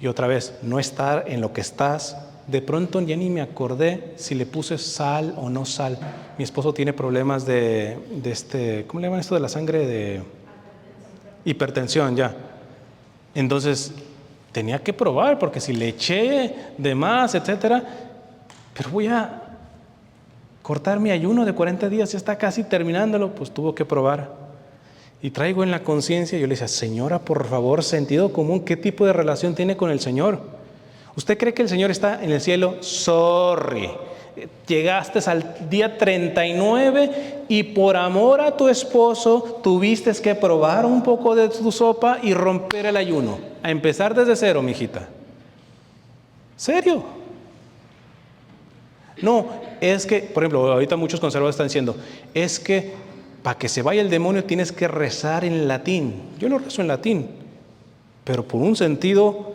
y otra vez, no estar en lo que estás. De pronto ya ni me acordé si le puse sal o no sal. Mi esposo tiene problemas de ¿cómo le llaman esto de la sangre? De hipertensión, ya. Entonces, tenía que probar, porque si le eché de más, etcétera, pero voy a cortar mi ayuno de 40 días, ya está casi terminándolo, pues tuvo que probar. Y traigo en la conciencia, yo le decía, señora, por favor, sentido común, ¿qué tipo de relación tiene con el Señor? ¿Usted cree que el Señor está en el cielo? Sorry. Llegaste al día 39 y por amor a tu esposo tuviste que probar un poco de tu sopa y romper el ayuno. A empezar desde cero, mijita. ¿Serio? No, es que, por ejemplo, ahorita muchos conservadores están diciendo, es que para que se vaya el demonio tienes que rezar en latín. Yo lo rezo en latín, pero por un sentido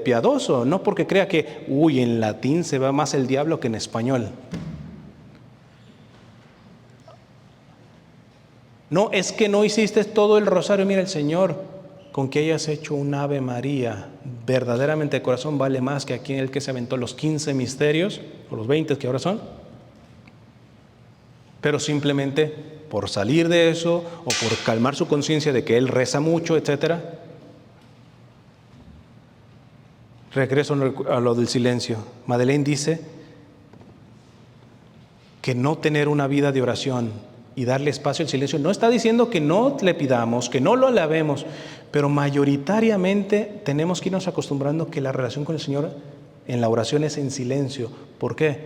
piadoso, no porque crea que, en latín se va más el diablo que en español. No, es que no hiciste todo el rosario. Mira, el Señor, con que hayas hecho un Ave María verdaderamente de corazón, vale más que aquel que se aventó los 15 misterios, o los 20 que ahora son, pero simplemente por salir de eso, o por calmar su conciencia de que él reza mucho, etcétera. Regreso a lo del silencio. Madeleine dice que no tener una vida de oración y darle espacio al silencio, no está diciendo que no le pidamos, que no lo alabemos, pero mayoritariamente tenemos que irnos acostumbrando que la relación con el Señor en la oración es en silencio. ¿Por qué?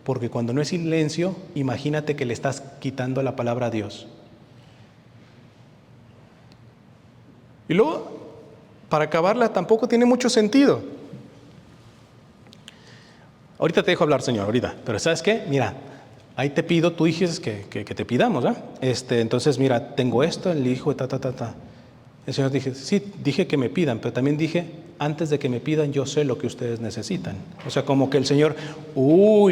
Porque cuando no es silencio, imagínate que le estás quitando la palabra a Dios. Y luego, para acabarla, tampoco tiene mucho sentido. Ahorita te dejo hablar, Señor, ahorita. Pero ¿sabes qué? Mira, ahí te pido, tú dices que te pidamos, ¿ah? Entonces, mira, tengo esto, el hijo, El Señor dije que me pidan, pero también dije, antes de que me pidan, yo sé lo que ustedes necesitan. O sea, como que el Señor,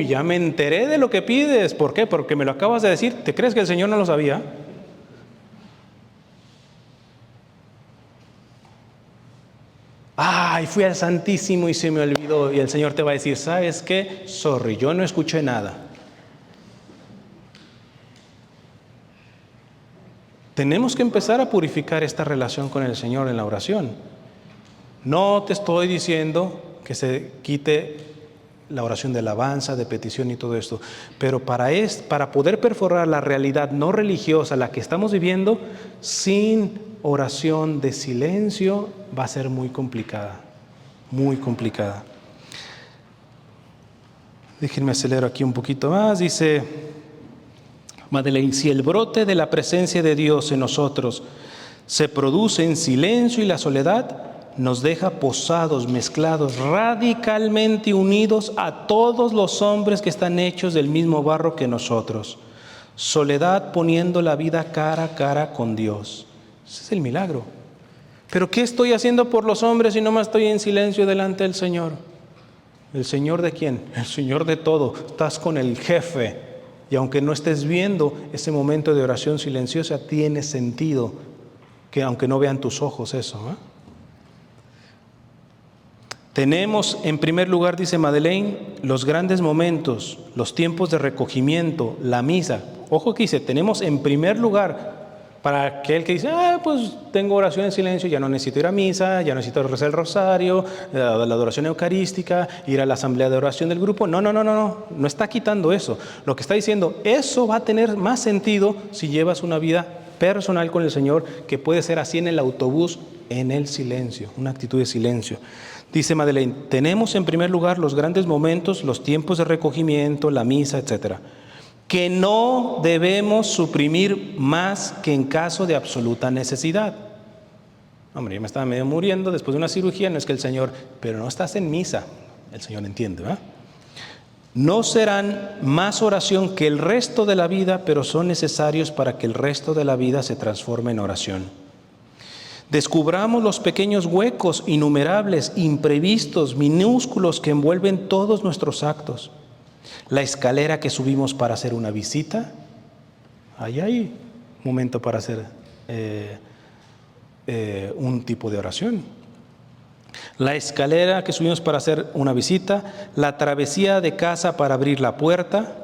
ya me enteré de lo que pides. ¿Por qué? Porque me lo acabas de decir. ¿Te crees que el Señor no lo sabía? Fui al Santísimo y se me olvidó. Y el Señor te va a decir, ¿sabes qué? Sorry, yo no escuché nada. Tenemos que empezar a purificar esta relación con el Señor en la oración. No te estoy diciendo que se quite la oración de alabanza, de petición y todo esto. Pero para poder perforar la realidad no religiosa, la que estamos viviendo, sin oración de silencio, va a ser muy complicada, muy complicada. Déjenme acelero aquí un poquito más. Dice Madeleine, si el brote de la presencia de Dios en nosotros se produce en silencio y la soledad, nos deja posados, mezclados, radicalmente unidos a todos los hombres que están hechos del mismo barro que nosotros. Soledad poniendo la vida cara a cara con Dios. Ese es el milagro. ¿Pero qué estoy haciendo por los hombres si no más estoy en silencio delante del Señor? ¿El Señor de quién? El Señor de todo. Estás con el jefe. Y aunque no estés viendo, ese momento de oración silenciosa tiene sentido, que aunque no vean tus ojos eso, ¿eh? Tenemos, en primer lugar, dice Madeleine, los grandes momentos, los tiempos de recogimiento, la misa. Ojo que dice, tenemos en primer lugar, para aquel que dice, pues tengo oración en silencio, ya no necesito ir a misa, ya no necesito rezar el rosario, la adoración eucarística, ir a la asamblea de oración del grupo. No está quitando eso. Lo que está diciendo, eso va a tener más sentido si llevas una vida personal con el Señor, que puede ser así en el autobús, en el silencio, una actitud de silencio. Dice Madeleine, tenemos en primer lugar los grandes momentos, los tiempos de recogimiento, la misa, etcétera, que no debemos suprimir más que en caso de absoluta necesidad. Hombre, yo me estaba medio muriendo después de una cirugía, no es que el Señor, pero no estás en misa, el Señor entiende, ¿verdad? No serán más oración que el resto de la vida, pero son necesarios para que el resto de la vida se transforme en oración. Descubramos los pequeños huecos innumerables, imprevistos, minúsculos que envuelven todos nuestros actos. La escalera que subimos para hacer una visita, ahí hay momento para hacer un tipo de oración. La escalera que subimos para hacer una visita, la travesía de casa para abrir la puerta.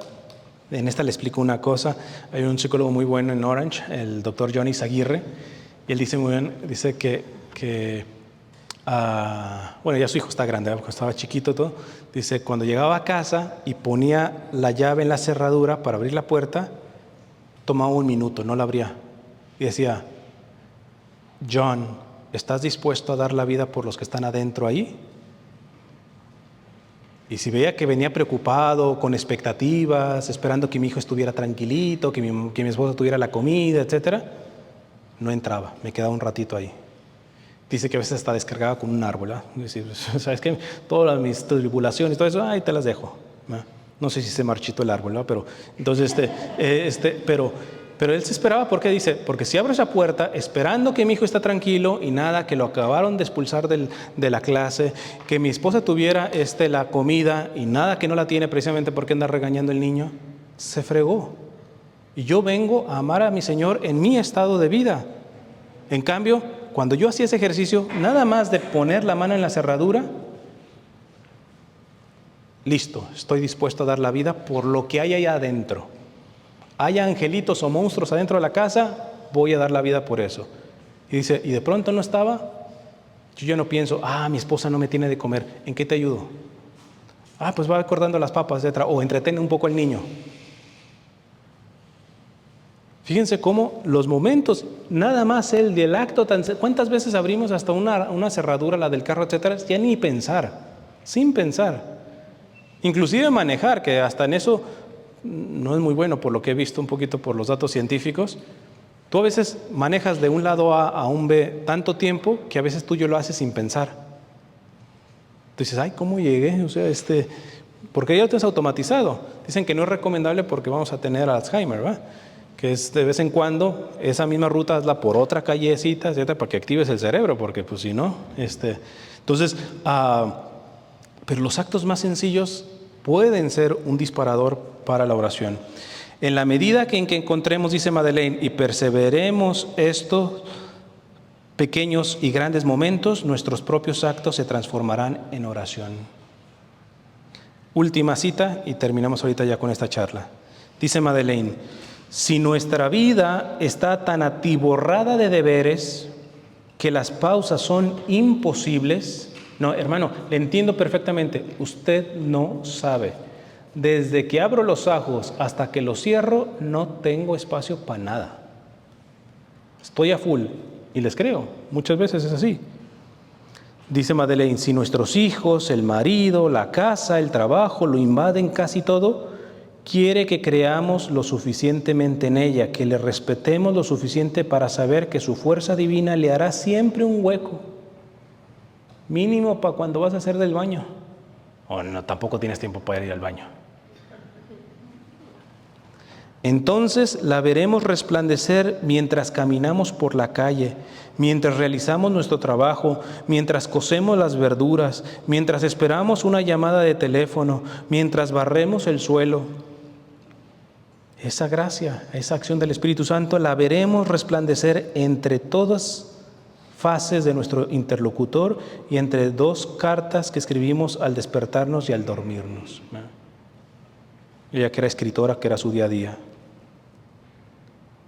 En esta le explico una cosa. Hay un psicólogo muy bueno en Orange, el doctor Johnny Aguirre. Y él dice muy bien, dice que bueno, ya su hijo está grande, porque estaba chiquito todo. Dice, cuando llegaba a casa y ponía la llave en la cerradura para abrir la puerta, tomaba 1 minuto, no la abría. Y decía, John, ¿estás dispuesto a dar la vida por los que están adentro ahí? Y si veía que venía preocupado, con expectativas, esperando que mi hijo estuviera tranquilito, que mi esposa tuviera la comida, etcétera, no entraba, me quedaba un ratito ahí. Dice que a veces hasta descargaba con un árbol, ¿eh? Dice, ¿sabes qué? Todas mis tribulaciones, todo eso, ahí te las dejo. No sé si se marchitó el árbol, ¿no? Pero entonces, pero él se esperaba, ¿por qué? Dice, porque si abro esa puerta, esperando que mi hijo está tranquilo y nada, que lo acabaron de expulsar de la clase, que mi esposa tuviera la comida y nada, que no la tiene precisamente porque anda regañando el niño, se fregó. Y yo vengo a amar a mi Señor en mi estado de vida. En cambio, cuando yo hacía ese ejercicio, nada más de poner la mano en la cerradura, listo, estoy dispuesto a dar la vida por lo que hay allá adentro. Haya angelitos o monstruos adentro de la casa, voy a dar la vida por eso. Y dice, y de pronto no estaba, yo ya no pienso, mi esposa no me tiene de comer, ¿en qué te ayudo? Pues va acordando las papas, etcétera, o entretiene un poco al niño. Fíjense cómo los momentos, nada más el del acto, ¿cuántas veces abrimos hasta una cerradura, la del carro, etcétera? Ya ni pensar, sin pensar. Inclusive manejar, que hasta en eso no es muy bueno por lo que he visto un poquito por los datos científicos. Tú a veces manejas de un lado A a un B tanto tiempo que a veces tú lo haces sin pensar. Tú dices, ¿cómo llegué? O sea, porque ya lo tienes automatizado. Dicen que no es recomendable porque vamos a tener Alzheimer, ¿verdad? Que es de vez en cuando, esa misma ruta hazla por otra callecita, etcétera, para que actives el cerebro, porque pues si no, entonces, pero los actos más sencillos pueden ser un disparador para la oración. En la medida en que encontremos, dice Madeleine, y perseveremos estos pequeños y grandes momentos, nuestros propios actos se transformarán en oración. Última cita y terminamos ahorita ya con esta charla. Dice Madeleine, si nuestra vida está tan atiborrada de deberes que las pausas son imposibles, No, hermano, le entiendo perfectamente. Usted no sabe. Desde que abro los ojos hasta que los cierro, no tengo espacio para nada. Estoy a full. Y les creo, muchas veces es así. Dice Madeleine, si nuestros hijos, el marido, la casa, el trabajo lo invaden casi todo, quiere que creamos lo suficientemente en ella, que le respetemos lo suficiente para saber que su fuerza divina le hará siempre un hueco. Mínimo para cuando vas a hacer del baño. O no, tampoco tienes tiempo para ir al baño. Entonces la veremos resplandecer mientras caminamos por la calle, mientras realizamos nuestro trabajo, mientras cosemos las verduras, mientras esperamos una llamada de teléfono, mientras barremos el suelo. Esa gracia, esa acción del Espíritu Santo la veremos resplandecer entre todas fases de nuestro interlocutor y entre dos cartas que escribimos al despertarnos y al dormirnos. Ella que era escritora, que era su día a día.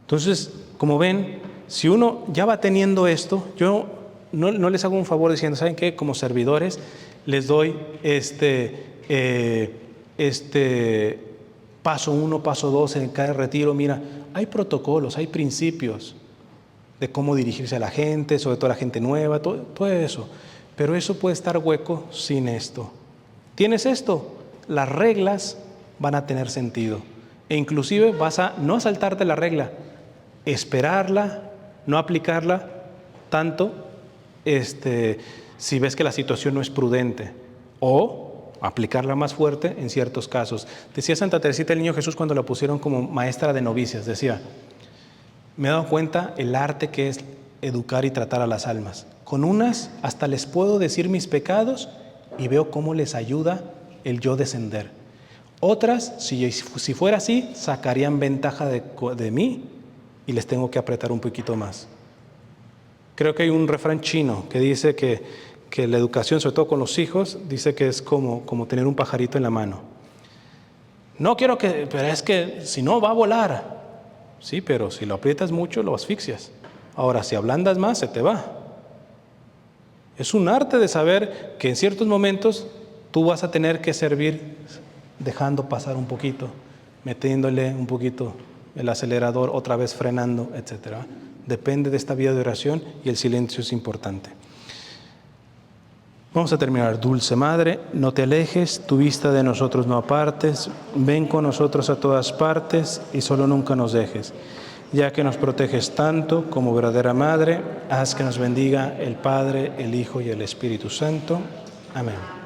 Entonces, como ven, si uno ya va teniendo esto, yo no les hago un favor diciendo, ¿saben qué? Como servidores les doy paso 1, paso 2 en cada retiro. Mira, hay protocolos, hay principios de cómo dirigirse a la gente, sobre todo a la gente nueva, todo eso. Pero eso puede estar hueco sin esto. ¿Tienes esto? Las reglas van a tener sentido. E inclusive vas a no saltarte la regla, esperarla, no aplicarla tanto si ves que la situación no es prudente, o aplicarla más fuerte en ciertos casos. Decía Santa Teresita del Niño Jesús cuando la pusieron como maestra de novicias, decía, me he dado cuenta el arte que es educar y tratar a las almas. Con unas hasta les puedo decir mis pecados y veo cómo les ayuda el yo descender. Otras, si fuera así, sacarían ventaja de mí y les tengo que apretar un poquito más. Creo que hay un refrán chino que dice que la educación, sobre todo con los hijos, dice que es como tener un pajarito en la mano. No quiero pero es que si no va a volar. Sí, pero si lo aprietas mucho, lo asfixias. Ahora, si ablandas más, se te va. Es un arte de saber que en ciertos momentos tú vas a tener que servir dejando pasar un poquito, metiéndole un poquito el acelerador, otra vez frenando, etc. Depende de esta vida de oración y el silencio es importante. Vamos a terminar. Dulce Madre, no te alejes, tu vista de nosotros no apartes, ven con nosotros a todas partes y solo nunca nos dejes. Ya que nos proteges tanto como verdadera Madre, haz que nos bendiga el Padre, el Hijo y el Espíritu Santo. Amén.